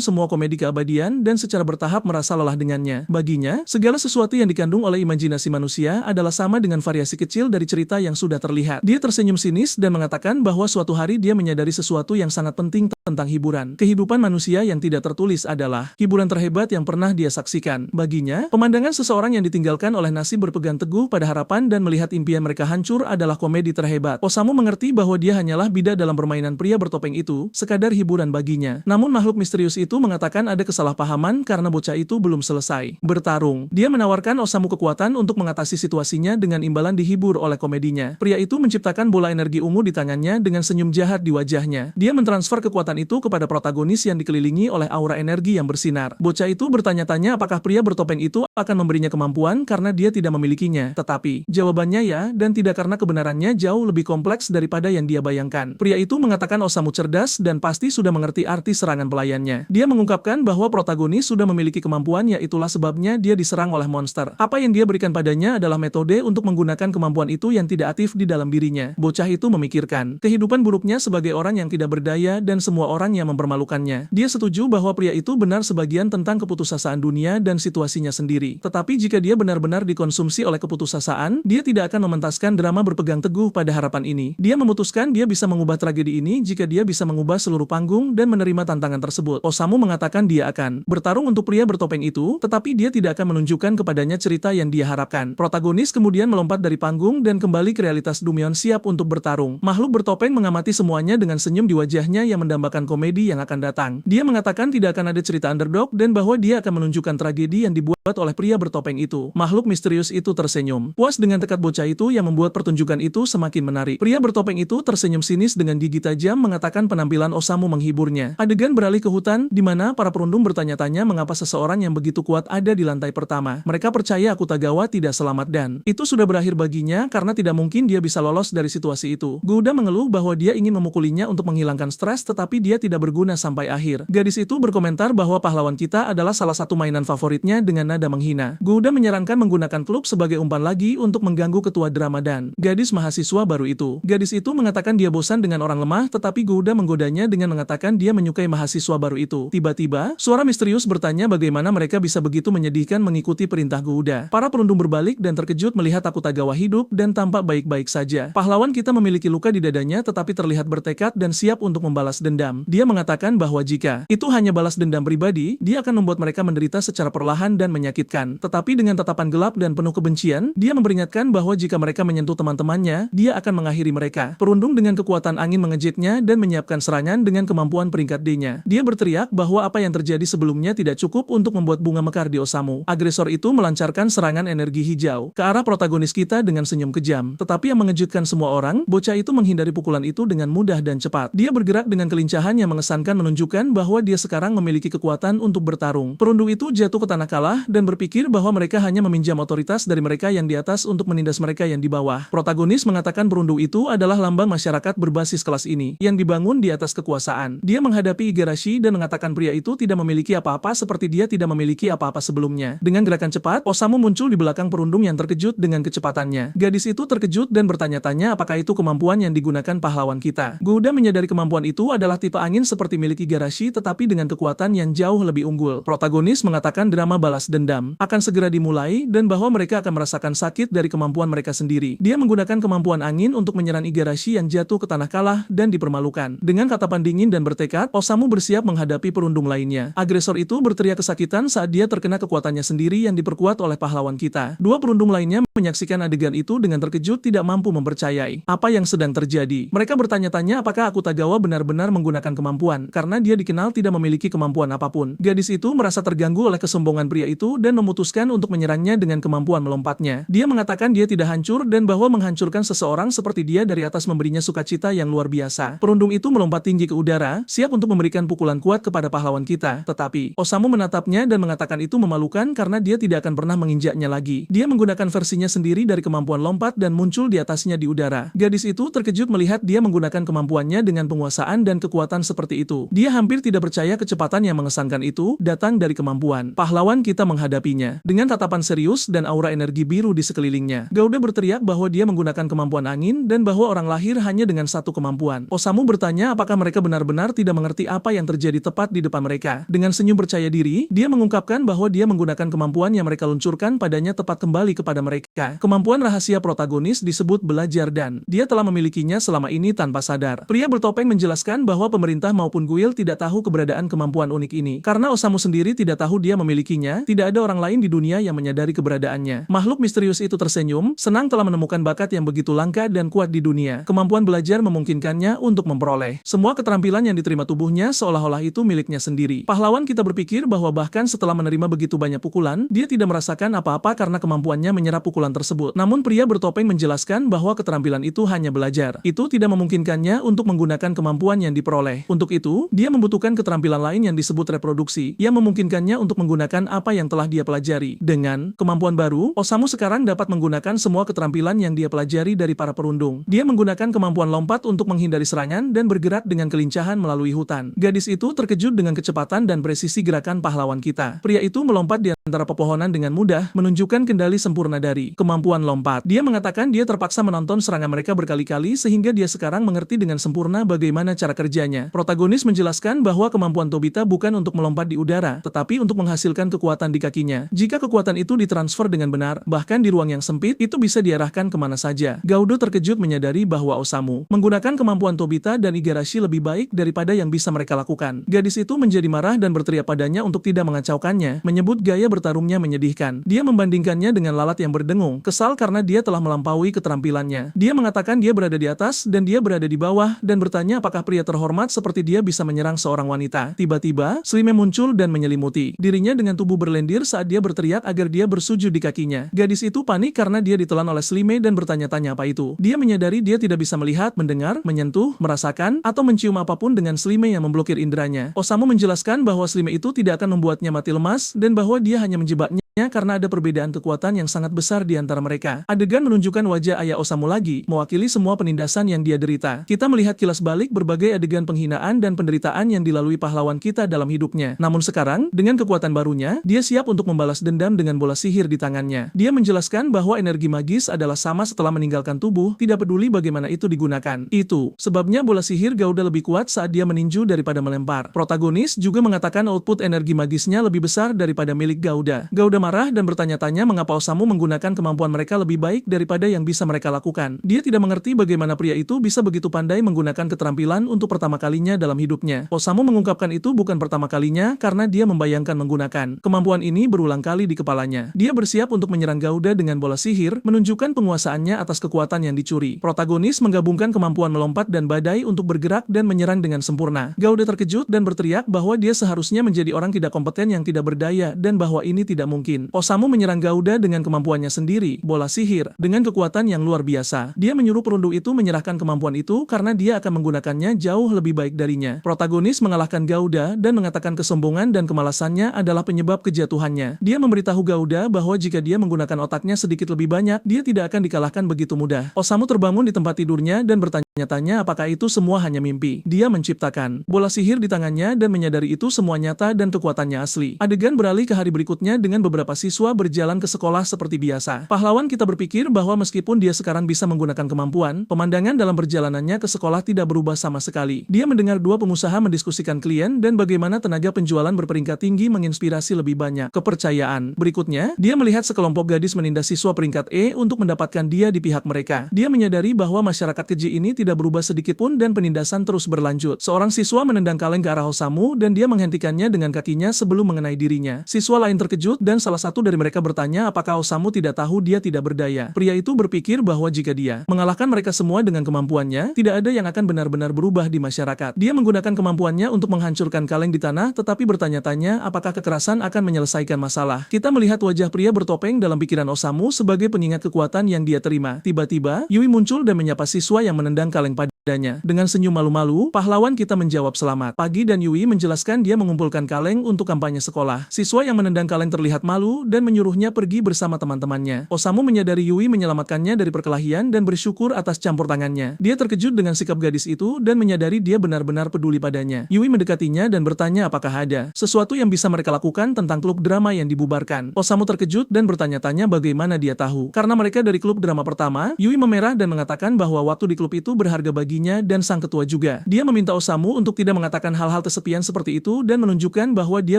semua komedi keabadian dan secara bertahap merasa lelah dengannya. Baginya, segala sesuatu yang dikandung oleh imajinasi manusia adalah sama dengan variasi kecil dari cerita yang sudah terlihat. Dia tersenyum sinis dan mengatakan bahwa suatu hari dia menyadari sesuatu yang sangat penting tentang hiburan. Kehidupan manusia yang tidak tertulis adalah hiburan terhebat yang pernah dia saksikan. Baginya, pemandangan seseorang yang ditinggalkan oleh nasib berpegang teguh pada harapan dan melihat impian mereka hancur adalah komedi terhebat. Osamu mengerti bahwa dia hanyalah bidak dalam permainan pria bertopeng itu, sekadar hiburan baginya. Namun makhluk misterius itu mengatakan ada kesalahpahaman karena bocah itu belum selesai bertarung. Dia menawarkan Osamu kekuatan untuk mengatasi situasinya dengan imbalan dihibur oleh komedinya. Pria itu menciptakan bola energi ungu di tangannya dengan senyum jahat di wajahnya. Dia mentransfer kekuatan itu kepada protagonis yang dikelilingi oleh aura energi yang bersinar. Bocah itu bertanya-tanya apakah pria bertopeng itu akan memberinya kemampuan karena dia tidak memilikinya. Tetapi, jawabannya ya, dan tidak, karena kebenarannya jauh lebih kompleks daripada yang dia bayangkan. Pria itu mengatakan Osamu cerdas dan pasti sudah mengerti arti serangan pelayannya. Dia mengungkapkan bahwa protagonis sudah memiliki kemampuan, yaitulah sebabnya dia diserang oleh monster. Apa yang dia berikan padanya adalah metode untuk menggunakan kemampuan itu yang tidak aktif di dalam dirinya. Bocah itu memikirkan kehidupan buruknya sebagai orang yang tidak berdaya dan semua orang yang mempermalukannya. Dia setuju bahwa pria itu benar sebagian tentang keputusasaan dunia dan situasinya sendiri. Tetapi jika dia benar-benar dikonsumsi oleh keputusasaan, dia tidak akan mementaskan drama berpegang teguh pada harapan ini. Dia memutuskan dia bisa mengubah tragedi ini jika dia bisa mengubah seluruh panggung dan menerima tantangan tersebut. Osamu mengatakan dia akan bertarung untuk pria bertopeng itu, tetapi dia tidak akan menunjukkan kepadanya cerita yang dia harapkan. Protagonis kemudian melompat dari panggung dan kembali ke realitas Dumeon siap untuk bertarung. Makhluk bertopeng mengamati semuanya dengan senyum di wajahnya yang mendambakan komedi yang akan datang. Dia mengatakan tidak akan ada cerita underdog dan bahwa dia akan menunjukkan tragedi yang dibuat oleh pria bertopeng itu. Makhluk misterius itu tersenyum puas dengan tekad bocah itu yang membuat pertunjukan itu semakin menarik. Pria bertopeng itu tersenyum sinis dengan gigi tajam, mengatakan penampilan Osamu menghiburnya. Adegan beralih ke hutan, di mana para perundung bertanya-tanya mengapa seseorang yang begitu kuat ada di lantai pertama. Mereka percaya Akutagawa tidak selamat dan itu sudah berakhir baginya karena tidak mungkin dia bisa lolos dari situasi itu. Gouda mengeluh bahwa dia ingin memukulinya untuk menghilangkan stres, tetapi dia tidak berguna sampai akhir. Gadis itu berkomentar bahwa pahlawan kita adalah salah satu mainan favoritnya dengan nada menghina. Gouda menyarankan menggunakan klub sebagai umpan lagi untuk mengganggu ketua drama dan gadis mahasiswa baru itu. Gadis itu mengatakan dia bosan dengan orang lemah, tetapi Gouda menggodanya dengan mengatakan dia menyukai mahasiswa baru itu. Tiba-tiba, suara misterius bertanya bagaimana mereka bisa begitu menyedihkan mengikuti perintah Gouda. Para perundung berbalik dan terkejut melihat Akutagawa hidup dan tampak baik-baik saja. Pahlawan kita memiliki luka di dadanya tetapi terlihat bertekad dan siap untuk membalas dendam. Dia mengatakan bahwa jika itu hanya balas dendam pribadi, dia akan membuat mereka menderita secara perlahan dan menyakitkan. Tetapi dengan tatapan gelap dan penuh kebencian, dia memperingatkan bahwa jika mereka menyentuh teman-temannya, dia akan mengakhiri mereka. Perundung dengan kekuatan angin mengejeknya dan menyiapkan serangan dengan kemampuan peringkat D-nya. Dia berteriak bahwa apa yang terjadi sebelumnya tidak cukup untuk membuat bunga mekar di Osamu. Agresor itu melancarkan serangan energi hijau ke arah protagonis kita dengan senyum kejam. Tetapi yang mengejutkan semua orang, bocah itu menghindari pukulan itu dengan mudah dan cepat. Dia bergerak dengan kelincahan yang mengesankan, menunjukkan bahwa dia sekarang memiliki kekuatan untuk bertarung. Perundung itu jatuh ke tanah kalah dan berpikir bahwa mereka hanya meminjam otoritas dari mereka yang di atas untuk menindas mereka yang di bawah. Protagonis mengatakan perundung itu adalah lambang masyarakat berbasis kelas ini, yang dibangun di atas kekuasaan. Dia menghadapi Igarashi dan mengatakan pria itu tidak memiliki apa-apa seperti dia tidak memiliki apa-apa sebelumnya. Dengan gerakan cepat, Osamu muncul di belakang perundung yang terkejut dengan kecepatannya. Gadis itu terkejut dan bertanya-tanya apakah itu kemampuan yang digunakan pahlawan kita. Gouda menyadari kemampuan itu adalah tipe angin seperti milik Igarashi tetapi dengan kekuatan yang jauh lebih unggul. Protagonis mengatakan drama balas dendam akan segera dimulai dan bahwa mereka akan merasakan sakit dari kemampuan mereka sendiri. Dia menggunakan kemampuan angin untuk menyerang Igarashi yang jatuh ke tanah kalah dan dipermalukan. Dengan tatapan dingin dan bertekad, Osamu bersiap menghadapi perundung lainnya. Agresor itu berteriak kesakitan saat dia terkena kekuatannya sendiri yang diperkuat oleh pahlawan kita. Dua perundung lainnya menyaksikan menyaksikan adegan itu dengan terkejut tidak mampu mempercayai apa yang sedang terjadi. Mereka bertanya-tanya apakah Akutagawa benar-benar menggunakan kemampuan, karena dia dikenal tidak memiliki kemampuan apapun. Gadis itu merasa terganggu oleh kesombongan pria itu dan memutuskan untuk menyerangnya dengan kemampuan melompatnya. Dia mengatakan dia tidak hancur dan bahwa menghancurkan seseorang seperti dia dari atas memberinya sukacita yang luar biasa. Perundung itu melompat tinggi ke udara, siap untuk memberikan pukulan kuat kepada pahlawan kita. Tetapi, Osamu menatapnya dan mengatakan itu memalukan karena dia tidak akan pernah menginjaknya lagi. Dia menggunakan versinya sendiri dari kemampuan lompat dan muncul di atasnya di udara. Gadis itu terkejut melihat dia menggunakan kemampuannya dengan penguasaan dan kekuatan seperti itu. Dia hampir tidak percaya kecepatan yang mengesankan itu datang dari kemampuan. Pahlawan kita menghadapinya dengan tatapan serius dan aura energi biru di sekelilingnya. Gauda berteriak bahwa dia menggunakan kemampuan angin dan bahwa orang lahir hanya dengan satu kemampuan. Osamu bertanya apakah mereka benar-benar tidak mengerti apa yang terjadi tepat di depan mereka. Dengan senyum percaya diri, dia mengungkapkan bahwa dia menggunakan kemampuan yang mereka luncurkan padanya tepat kembali kepada mereka. Kemampuan rahasia protagonis disebut belajar dan dia telah memilikinya selama ini tanpa sadar. Pria bertopeng menjelaskan bahwa pemerintah maupun Guild tidak tahu keberadaan kemampuan unik ini. Karena Osamu sendiri tidak tahu dia memilikinya, tidak ada orang lain di dunia yang menyadari keberadaannya. Makhluk misterius itu tersenyum, senang telah menemukan bakat yang begitu langka dan kuat di dunia. Kemampuan belajar memungkinkannya untuk memperoleh semua keterampilan yang diterima tubuhnya seolah-olah itu miliknya sendiri. Pahlawan kita berpikir bahwa bahkan setelah menerima begitu banyak pukulan, dia tidak merasakan apa-apa karena kemampuannya menyerap pukulan tersebut. Namun pria bertopeng menjelaskan bahwa keterampilan itu hanya belajar. Itu tidak memungkinkannya untuk menggunakan kemampuan yang diperoleh. Untuk itu, dia membutuhkan keterampilan lain yang disebut reproduksi, yang memungkinkannya untuk menggunakan apa yang telah dia pelajari. Dengan kemampuan baru, Osamu sekarang dapat menggunakan semua keterampilan yang dia pelajari dari para perundung. Dia menggunakan kemampuan lompat untuk menghindari serangan dan bergerak dengan kelincahan melalui hutan. Gadis itu terkejut dengan kecepatan dan presisi gerakan pahlawan kita. Pria itu melompat di antara pepohonan dengan mudah, menunjukkan kendali sempurna dari kemampuan lompat. Dia mengatakan dia terpaksa menonton serangan mereka berkali-kali sehingga dia sekarang mengerti dengan sempurna bagaimana cara kerjanya. Protagonis menjelaskan bahwa kemampuan Tobita bukan untuk melompat di udara, tetapi untuk menghasilkan kekuatan di kakinya. Jika kekuatan itu ditransfer dengan benar, bahkan di ruang yang sempit, itu bisa diarahkan kemana saja. Gaudo terkejut menyadari bahwa Osamu menggunakan kemampuan Tobita dan Igarashi lebih baik daripada yang bisa mereka lakukan. Gadis itu menjadi marah dan berteriak padanya untuk tidak mengacaukannya, menyebut gaya bertarungnya menyedihkan. Dia membandingkannya dengan lalat yang berdengung, kesal karena dia telah melampaui keterampilannya. Dia mengatakan dia berada di atas dan dia berada di bawah dan bertanya apakah pria terhormat seperti dia bisa menyerang seorang wanita. Tiba-tiba, Slime muncul dan menyelimuti dirinya dengan tubuh berlendir saat dia berteriak agar dia bersujud di kakinya. Gadis itu panik karena dia ditelan oleh Slime dan bertanya-tanya apa itu. Dia menyadari dia tidak bisa melihat, mendengar, menyentuh, merasakan, atau mencium apapun dengan Slime yang memblokir inderanya. Osamu menjelaskan bahwa Slime itu tidak akan membuatnya mati lemas dan bahwa dia hanya menjebaknya karena ada perbedaan kekuatan yang sangat besar di antara mereka. Adegan menunjukkan wajah ayah Osamu lagi, mewakili semua penindasan yang dia derita. Kita melihat kilas balik berbagai adegan penghinaan dan penderitaan yang dilalui pahlawan kita dalam hidupnya. Namun sekarang, dengan kekuatan barunya, dia siap untuk membalas dendam dengan bola sihir di tangannya. Dia menjelaskan bahwa energi magis adalah sama setelah meninggalkan tubuh, tidak peduli bagaimana itu digunakan. Itu sebabnya bola sihir Gauda lebih kuat saat dia meninju daripada melempar. Protagonis juga mengatakan output energi magisnya lebih besar daripada milik Gauda. Gauda marah dan bertanya-tanya mengapa Osamu menggunakan kemampuan mereka lebih baik daripada yang bisa mereka lakukan. Dia tidak mengerti bagaimana pria itu bisa begitu pandai menggunakan keterampilan untuk pertama kalinya dalam hidupnya. Osamu mengungkapkan itu bukan pertama kalinya karena dia membayangkan menggunakan kemampuan ini berulang kali di kepalanya. Dia bersiap untuk menyerang Gauda dengan bola sihir, menunjukkan penguasaannya atas kekuatan yang dicuri. Protagonis menggabungkan kemampuan melompat dan badai untuk bergerak dan menyerang dengan sempurna. Gauda terkejut dan berteriak bahwa dia seharusnya menjadi orang tidak kompeten yang tidak berdaya dan bahwa ini tidak mungkin. Osamu menyerang Gauda dengan kemampuannya sendiri, bola sihir, dengan kekuatan yang luar biasa. Dia menyuruh perundung itu menyerahkan kemampuan itu karena dia akan menggunakannya jauh lebih baik darinya. Protagonis mengalahkan Gauda dan mengatakan kesombongan dan kemalasannya adalah penyebab kejatuhannya. Dia memberitahu Gauda bahwa jika dia menggunakan otaknya sedikit lebih banyak, dia tidak akan dikalahkan begitu mudah. Osamu terbangun di tempat tidurnya dan bertanya-tanya apakah itu semua hanya mimpi. Dia menciptakan bola sihir di tangannya dan menyadari itu semua nyata dan kekuatannya asli. Adegan beralih ke hari berikutnya dengan beberapa siswa berjalan ke sekolah seperti biasa. Pahlawan kita berpikir bahwa meskipun dia sekarang bisa menggunakan kemampuan, pemandangan dalam perjalanannya ke sekolah tidak berubah sama sekali. Dia mendengar dua pengusaha mendiskusikan klien dan bagaimana tenaga penjualan berperingkat tinggi menginspirasi lebih banyak kepercayaan. Berikutnya, dia melihat sekelompok gadis menindas siswa peringkat E untuk mendapatkan dia di pihak mereka. Dia menyadari bahwa masyarakat keji ini tidak berubah sedikit pun dan penindasan terus berlanjut. Seorang siswa menendang kaleng ke arah Osamu dan dia menghentikannya dengan kakinya sebelum mengenai dirinya. Siswa lain terkejut dan salah salah satu dari mereka bertanya apakah Osamu tidak tahu dia tidak berdaya. Pria itu berpikir bahwa jika dia mengalahkan mereka semua dengan kemampuannya, tidak ada yang akan benar-benar berubah di masyarakat. Dia menggunakan kemampuannya untuk menghancurkan kaleng di tanah, tetapi bertanya-tanya apakah kekerasan akan menyelesaikan masalah. Kita melihat wajah pria bertopeng dalam pikiran Osamu sebagai pengingat kekuatan yang dia terima. Tiba-tiba, Yui muncul dan menyapa siswa yang menendang kaleng padanya. Dengan senyum malu-malu, pahlawan kita menjawab selamat pagi dan Yui menjelaskan dia mengumpulkan kaleng untuk kampanye sekolah. Siswa yang menendang kaleng terlihat malu dan menyuruhnya pergi bersama teman-temannya. Osamu menyadari Yui menyelamatkannya dari perkelahian dan bersyukur atas campur tangannya. Dia terkejut dengan sikap gadis itu dan menyadari dia benar-benar peduli padanya. Yui mendekatinya dan bertanya apakah ada sesuatu yang bisa mereka lakukan tentang klub drama yang dibubarkan. Osamu terkejut dan bertanya-tanya bagaimana dia tahu. Karena mereka dari klub drama pertama, Yui memerah dan mengatakan bahwa waktu di klub itu berharga baginya dan sang ketua juga. Dia meminta Osamu untuk tidak mengatakan hal-hal kesepian seperti itu dan menunjukkan bahwa dia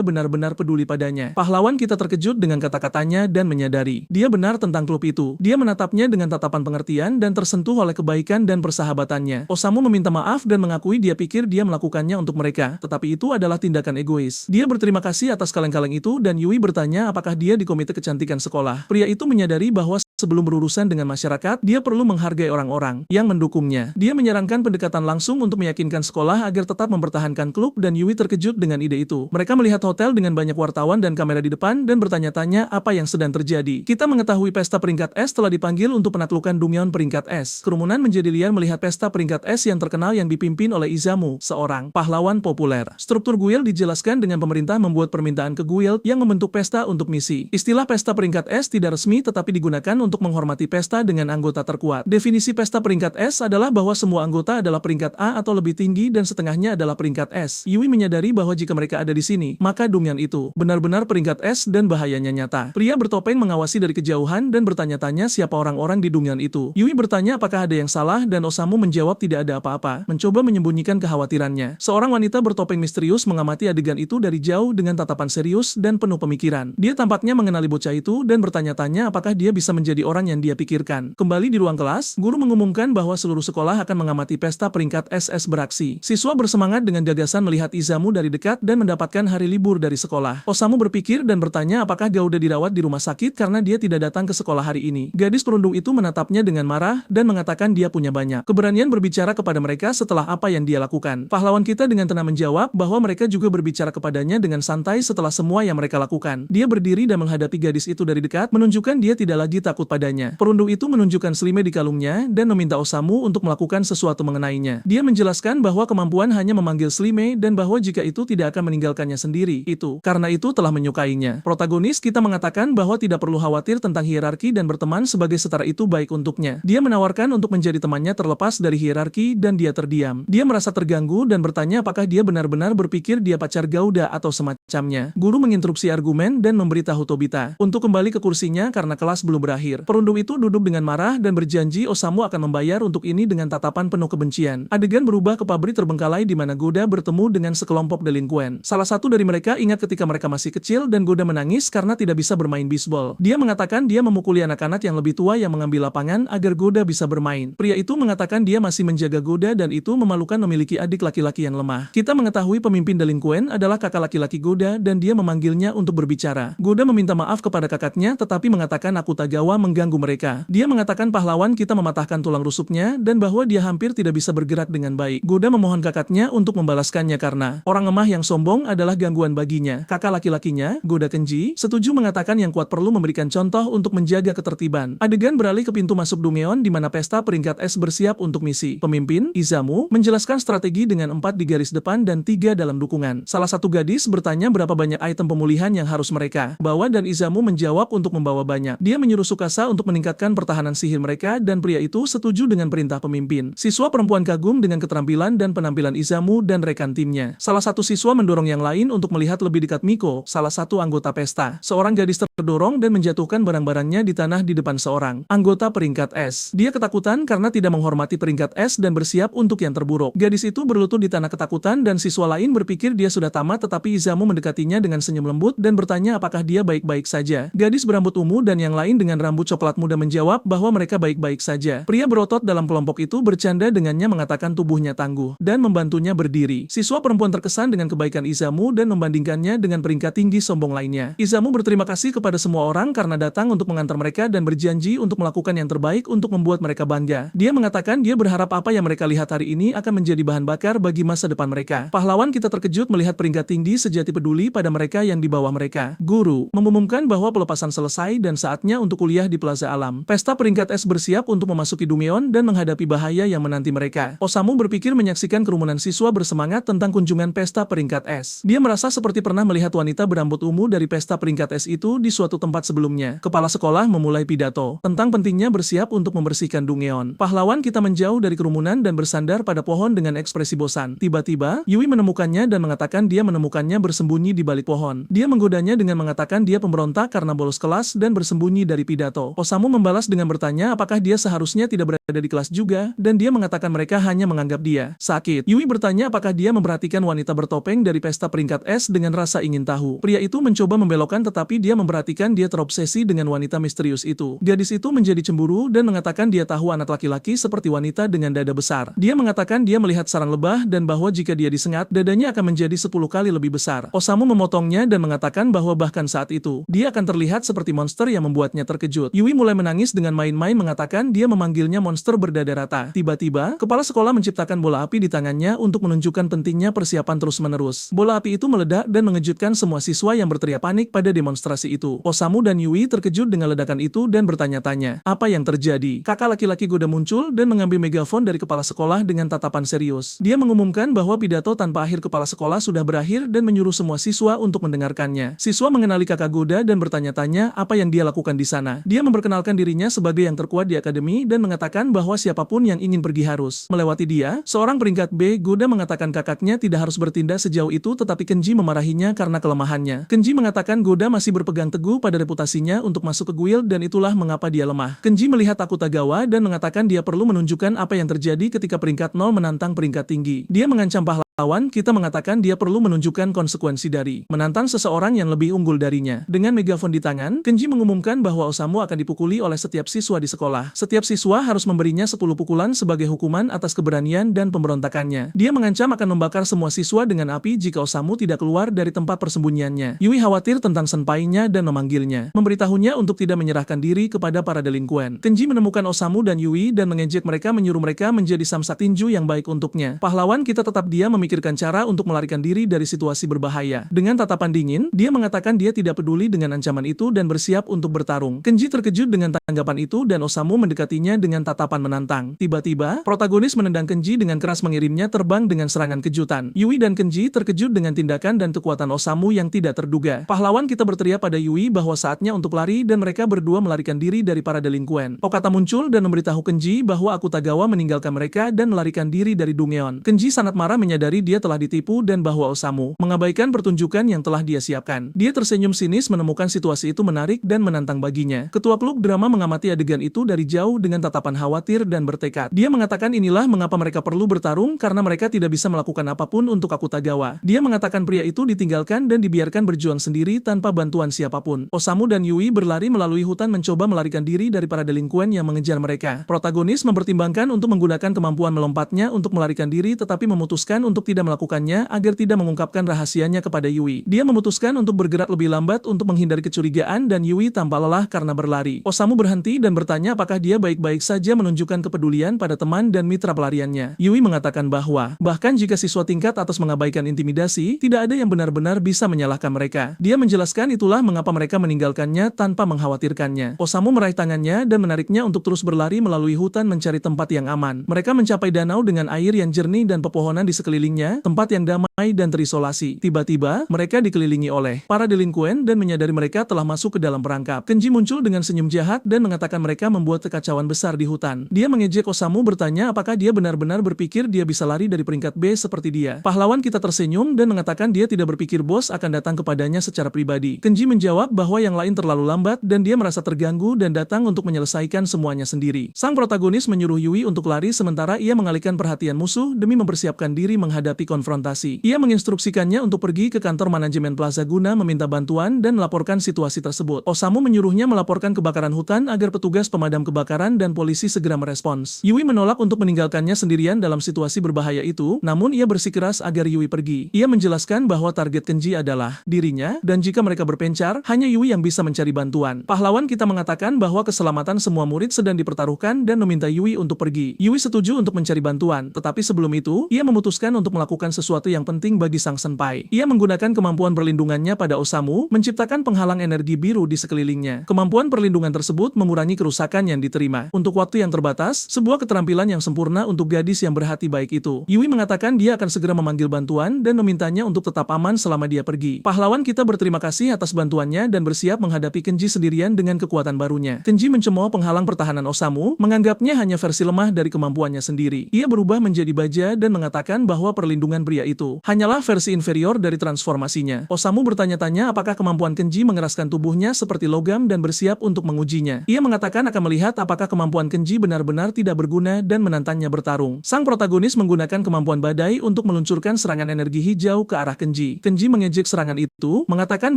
benar-benar peduli padanya. Pahlawan kita terkejut dengan kata-katanya dan menyadari dia benar tentang klub itu. Dia menatapnya dengan tatapan pengertian dan tersentuh oleh kebaikan dan persahabatannya. Osamu meminta maaf dan mengakui dia pikir dia melakukannya untuk mereka, tetapi itu adalah tindakan egois. Dia berterima kasih atas kaleng-kaleng itu dan Yui bertanya apakah dia di komite kecantikan sekolah. Pria itu menyadari bahwa sebelum berurusan dengan masyarakat, dia perlu menghargai orang-orang yang mendukungnya. Dia menyarankan pendekatan langsung untuk meyakinkan sekolah agar tetap mempertahankan klub dan Yui terkejut dengan ide itu. Mereka melihat hotel dengan banyak wartawan dan kamera di depan dan bertanya-tanya apa yang sedang terjadi. Kita mengetahui pesta peringkat S telah dipanggil untuk penaklukan Dumyeon peringkat S. Kerumunan menjadi liar melihat pesta peringkat S yang terkenal yang dipimpin oleh Izamu, seorang pahlawan populer. Struktur guild dijelaskan dengan pemerintah membuat permintaan ke guild yang membentuk pesta untuk misi. Istilah pesta peringkat S tidak resmi tetapi digunakan untuk menghormati pesta dengan anggota terkuat. Definisi pesta peringkat S adalah bahwa semua anggota adalah peringkat A atau lebih tinggi dan setengahnya adalah peringkat S. Yui menyadari bahwa jika mereka ada di sini, maka Dumyeon itu benar-benar peringkat S dan bahayanya nyata. Pria bertopeng mengawasi dari kejauhan dan bertanya-tanya siapa orang-orang di Dumyeon itu. Yui bertanya apakah ada yang salah dan Osamu menjawab tidak ada apa-apa, mencoba menyembunyikan kekhawatirannya. Seorang wanita bertopeng misterius mengamati adegan itu dari jauh dengan tatapan serius dan penuh pemikiran. Dia tampaknya mengenali bocah itu dan bertanya-tanya apakah dia bisa menjadi orang yang dia pikirkan. Kembali di ruang kelas, guru mengumumkan bahwa seluruh sekolah akan mengamati pesta peringkat SS beraksi. Siswa bersemangat dengan gagasan melihat Izamu dari dekat dan mendapatkan hari libur dari sekolah. Osamu berpikir dan bertanya apakah Gauda dirawat di rumah sakit karena dia tidak datang ke sekolah hari ini. Gadis perundung itu menatapnya dengan marah dan mengatakan dia punya banyak keberanian berbicara kepada mereka setelah apa yang dia lakukan. Pahlawan kita dengan tenang menjawab bahwa mereka juga berbicara kepadanya dengan santai setelah semua yang mereka lakukan. Dia berdiri dan menghadapi gadis itu dari dekat, menunjukkan dia tidak lagi takut padanya. Perundung itu menunjukkan selime di kalungnya dan meminta Osamu untuk melakukan sesuatu mengenainya. Dia menjelaskan bahwa kemampuan hanya memanggil selime dan bahwa jika itu tidak akan meninggalkannya sendiri. Karena itu telah menyukainya. Protagonis kita mengatakan bahwa tidak perlu khawatir tentang hierarki dan berteman sebagai setara itu baik untuknya. Dia menawarkan untuk menjadi temannya terlepas dari hierarki dan dia terdiam. Dia merasa terganggu dan bertanya apakah dia benar-benar berpikir dia pacar Gauda atau semacamnya. Guru menginterupsi argumen dan memberitahu Tobita untuk kembali ke kursinya karena kelas belum berakhir. Perundung itu duduk dengan marah dan berjanji Osamu akan membayar untuk ini dengan tatapan penuh kebencian. Adegan berubah ke pabrik terbengkalai di mana Goda bertemu dengan sekelompok delinquen. Salah satu dari mereka ingat ketika mereka masih kecil dan Goda menangis karena tidak bisa bermain bisbol. Dia mengatakan dia memukuli anak-anak yang lebih tua yang mengambil lapangan agar Goda bisa bermain. Pria itu mengatakan dia masih menjaga Goda dan itu memalukan memiliki adik laki-laki yang lemah. Kita mengetahui pemimpin delinquen adalah kakak laki-laki Goda dan dia memanggilnya untuk berbicara. Goda meminta maaf kepada kakaknya tetapi mengatakan Akutagawa mengganggu mereka. Dia mengatakan pahlawan kita mematahkan tulang rusuknya dan bahwa dia hampir tidak bisa bergerak dengan baik. Goda memohon kakaknya untuk membalaskannya karena orang lemah yang sombong adalah gangguan baginya. Kakak laki-lakinya, Goda Kenji, setuju mengatakan yang kuat perlu memberikan contoh untuk menjaga ketertiban. Adegan beralih ke pintu masuk Dumyeon di mana pesta peringkat S bersiap untuk misi. Pemimpin, Izamu, menjelaskan strategi dengan 4 di garis depan dan 3 dalam dukungan. Salah satu gadis bertanya berapa banyak item pemulihan yang harus mereka bawa dan Izamu menjawab untuk membawa banyak. Dia menyuruh Tsukasa untuk meningkatkan pertahanan sihir mereka dan pria itu setuju dengan perintah pemimpin. Siswa perempuan kagum dengan keterampilan dan penampilan Izamu dan rekan timnya. Salah satu siswa mendorong yang lain untuk melihat lebih dekat Miko, salah satu anggota pesta. Seorang gadis terdorong dan menjatuhkan barang-barangnya di tanah di depan seorang anggota peringkat S. Dia ketakutan karena tidak menghormati peringkat S dan bersiap untuk yang terburuk. Gadis itu berlutut di tanah ketakutan dan siswa lain berpikir dia sudah tamat tetapi Izamu mendekatinya dengan senyum lembut dan bertanya apakah dia baik-baik saja. Gadis berambut ungu dan yang lain dengan rambut berambut coklat muda menjawab bahwa mereka baik-baik saja. Pria berotot dalam kelompok itu bercanda dengannya mengatakan tubuhnya tangguh dan membantunya berdiri. Siswa perempuan terkesan dengan kebaikan Izamu dan membandingkannya dengan peringkat tinggi sombong lainnya. Izamu berterima kasih kepada semua orang karena datang untuk mengantar mereka dan berjanji untuk melakukan yang terbaik untuk membuat mereka bangga. Dia mengatakan dia berharap apa yang mereka lihat hari ini akan menjadi bahan bakar bagi masa depan mereka. Pahlawan kita terkejut melihat peringkat tinggi sejati peduli pada mereka yang di bawah mereka. Guru mengumumkan bahwa pelepasan selesai dan saatnya untuk kuliah di Plaza Alam. Pesta peringkat S bersiap untuk memasuki Dumyeon dan menghadapi bahaya yang menanti mereka. Osamu berpikir menyaksikan kerumunan siswa bersemangat tentang kunjungan pesta peringkat S. Dia merasa seperti pernah melihat wanita berambut ungu dari pesta peringkat S itu di suatu tempat sebelumnya. Kepala sekolah memulai pidato tentang pentingnya bersiap untuk membersihkan Dumyeon. Pahlawan kita menjauh dari kerumunan dan bersandar pada pohon dengan ekspresi bosan. Tiba-tiba, Yui menemukannya dan mengatakan dia menemukannya bersembunyi di balik pohon. Dia menggodanya dengan mengatakan dia pemberontak karena bolos kelas dan bersembunyi dari pidato. Osamu membalas dengan bertanya apakah dia seharusnya tidak berada di kelas juga, dan dia mengatakan mereka hanya menganggap dia sakit. Yui bertanya apakah dia memperhatikan wanita bertopeng dari pesta peringkat S dengan rasa ingin tahu. Pria itu mencoba membelokkan tetapi dia memperhatikan dia terobsesi dengan wanita misterius itu. Gadis itu menjadi cemburu dan mengatakan dia tahu anak laki-laki seperti wanita dengan dada besar. Dia mengatakan dia melihat sarang lebah dan bahwa jika dia disengat, dadanya akan menjadi 10 kali lebih besar. Osamu memotongnya dan mengatakan bahwa bahkan saat itu, dia akan terlihat seperti monster yang membuatnya terkejut. Yui mulai menangis dengan main-main mengatakan dia memanggilnya monster berdada rata. Tiba-tiba, kepala sekolah menciptakan bola api di tangannya untuk menunjukkan pentingnya persiapan terus-menerus. Bola api itu meledak dan mengejutkan semua siswa yang berteriak panik pada demonstrasi itu. Osamu dan Yui terkejut dengan ledakan itu dan bertanya-tanya, apa yang terjadi? Kakak laki-laki Goda muncul dan mengambil megafon dari kepala sekolah dengan tatapan serius. Dia mengumumkan bahwa pidato tanpa akhir kepala sekolah sudah berakhir dan menyuruh semua siswa untuk mendengarkannya. Siswa mengenali kakak Goda dan bertanya-tanya apa yang dia lakukan di sana. Dia memperkenalkan dirinya sebagai yang terkuat di akademi dan mengatakan bahwa siapapun yang ingin pergi harus melewati dia. Seorang peringkat B, Goda mengatakan kakaknya tidak harus bertindak sejauh itu tetapi Kenji memarahinya karena kelemahannya. Kenji mengatakan Goda masih berpegang teguh pada reputasinya untuk masuk ke guild dan itulah mengapa dia lemah. Kenji melihat Akutagawa dan mengatakan dia perlu menunjukkan apa yang terjadi ketika peringkat 0 menantang peringkat tinggi. Dia mengancam pahlawan kita mengatakan dia perlu menunjukkan konsekuensi dari menantang seseorang yang lebih unggul darinya. Dengan megafon di tangan, Kenji mengumumkan bahwa Osamu akan dipukuli oleh setiap siswa di sekolah. Setiap siswa harus memberinya 10 pukulan sebagai hukuman atas keberanian dan pemberontakannya. Dia mengancam akan membakar semua siswa dengan api jika Osamu tidak keluar dari tempat persembunyiannya. Yui khawatir tentang senpainya dan memanggilnya, memberitahunya untuk tidak menyerahkan diri kepada para delinkuan. Kenji menemukan Osamu dan Yui dan mengejek mereka menyuruh mereka menjadi samsak tinju yang baik untuknya. Pahlawan kita tetap dia memikirkan cara untuk melarikan diri dari situasi berbahaya. Dengan tatapan dingin, dia mengatakan dia tidak peduli dengan ancaman itu dan bersiap untuk bertarung. Kenji terkejut dengan tanggapan itu dan Osamu mendekatinya dengan tatapan menantang. Tiba-tiba, protagonis menendang Kenji dengan keras mengirimnya terbang dengan serangan kejutan. Yui dan Kenji terkejut dengan tindakan dan kekuatan Osamu yang tidak terduga. Pahlawan kita berteriak pada Yui bahwa saatnya untuk lari dan mereka berdua melarikan diri dari para delinkuan. Okata muncul dan memberitahu Kenji bahwa Akutagawa meninggalkan mereka dan melarikan diri dari Dumyeon. Kenji sangat marah menyadari dia telah ditipu dan bahwa Osamu mengabaikan pertunjukan yang telah dia siapkan. Dia tersenyum sinis menemukan situasi itu menarik dan menantang baginya. Ketua peluk drama mengamati adegan itu dari jauh dengan tatapan khawatir dan bertekad. Dia mengatakan inilah mengapa mereka perlu bertarung karena mereka tidak bisa melakukan apapun untuk Akutagawa. Dia mengatakan pria itu ditinggalkan dan dibiarkan berjuang sendiri tanpa bantuan siapapun. Osamu dan Yui berlari melalui hutan mencoba melarikan diri dari para delinkuan yang mengejar mereka. Protagonis mempertimbangkan untuk menggunakan kemampuan melompatnya untuk melarikan diri tetapi memutuskan untuk tidak melakukannya agar tidak mengungkapkan rahasianya kepada Yui. Dia memutuskan untuk bergerak lebih lambat untuk menghindari kecurigaan dan Yui tampak lelah karena berlari. Osamu berhenti dan bertanya apakah dia baik-baik saja menunjukkan kepedulian pada teman dan mitra pelariannya. Yui mengatakan bahwa, bahkan jika siswa tingkat atas mengabaikan intimidasi, tidak ada yang benar-benar bisa menyalahkan mereka. Dia menjelaskan itulah mengapa mereka meninggalkannya tanpa mengkhawatirkannya. Osamu meraih tangannya dan menariknya untuk terus berlari melalui hutan mencari tempat yang aman. Mereka mencapai danau dengan air yang jernih dan pepohonan di sekelilingnya, tempat yang damai dan terisolasi. Tiba-tiba, mereka dikelilingi oleh para delinkuan dan menyadari mereka telah masuk ke dalam perangkap. Kenji muncul dengan senyum jahat dan mengatakan mereka membuat kekacauan besar di hutan. Dia mengejek Osamu bertanya apakah dia benar-benar berpikir dia bisa lari dari peringkat B seperti dia. Pahlawan kita tersenyum dan mengatakan dia tidak berpikir bos akan datang kepadanya secara pribadi. Kenji menjawab bahwa yang lain terlalu lambat dan dia merasa terganggu dan datang untuk menyelesaikan semuanya sendiri. Sang protagonis menyuruh Yui untuk lari sementara ia mengalihkan perhatian musuh demi mempersiapkan diri menghadapi menghadapi konfrontasi. Ia menginstruksikannya untuk pergi ke kantor manajemen plaza guna meminta bantuan dan melaporkan situasi tersebut. Osamu menyuruhnya melaporkan kebakaran hutan agar petugas pemadam kebakaran dan polisi segera merespons. Yui menolak untuk meninggalkannya sendirian dalam situasi berbahaya itu, namun ia bersikeras agar Yui pergi. Ia menjelaskan bahwa target Kenji adalah dirinya, dan jika mereka berpencar, hanya Yui yang bisa mencari bantuan. Pahlawan kita mengatakan bahwa keselamatan semua murid sedang dipertaruhkan dan meminta Yui untuk pergi. Yui setuju untuk mencari bantuan, tetapi sebelum itu, ia memutuskan untuk melakukan sesuatu yang penting bagi sang senpai. Ia menggunakan kemampuan perlindungannya pada Osamu, menciptakan penghalang energi biru di sekelilingnya. Kemampuan perlindungan tersebut mengurangi kerusakan yang diterima. Untuk waktu yang terbatas, sebuah keterampilan yang sempurna untuk gadis yang berhati baik itu. Yui mengatakan dia akan segera memanggil bantuan dan memintanya untuk tetap aman selama dia pergi. Pahlawan kita berterima kasih atas bantuannya dan bersiap menghadapi Kenji sendirian dengan kekuatan barunya. Kenji mencemooh penghalang pertahanan Osamu, menganggapnya hanya versi lemah dari kemampuannya sendiri. Ia berubah menjadi baja dan mengatakan bahwa perlindungan pria itu hanyalah versi inferior dari transformasinya. Osamu bertanya-tanya apakah kemampuan Kenji mengeraskan tubuhnya seperti logam dan bersiap untuk mengujinya. Ia mengatakan akan melihat apakah kemampuan Kenji benar-benar tidak berguna dan menantangnya bertarung. Sang protagonis menggunakan kemampuan badai untuk meluncurkan serangan energi hijau ke arah Kenji. Kenji mengejek serangan itu, mengatakan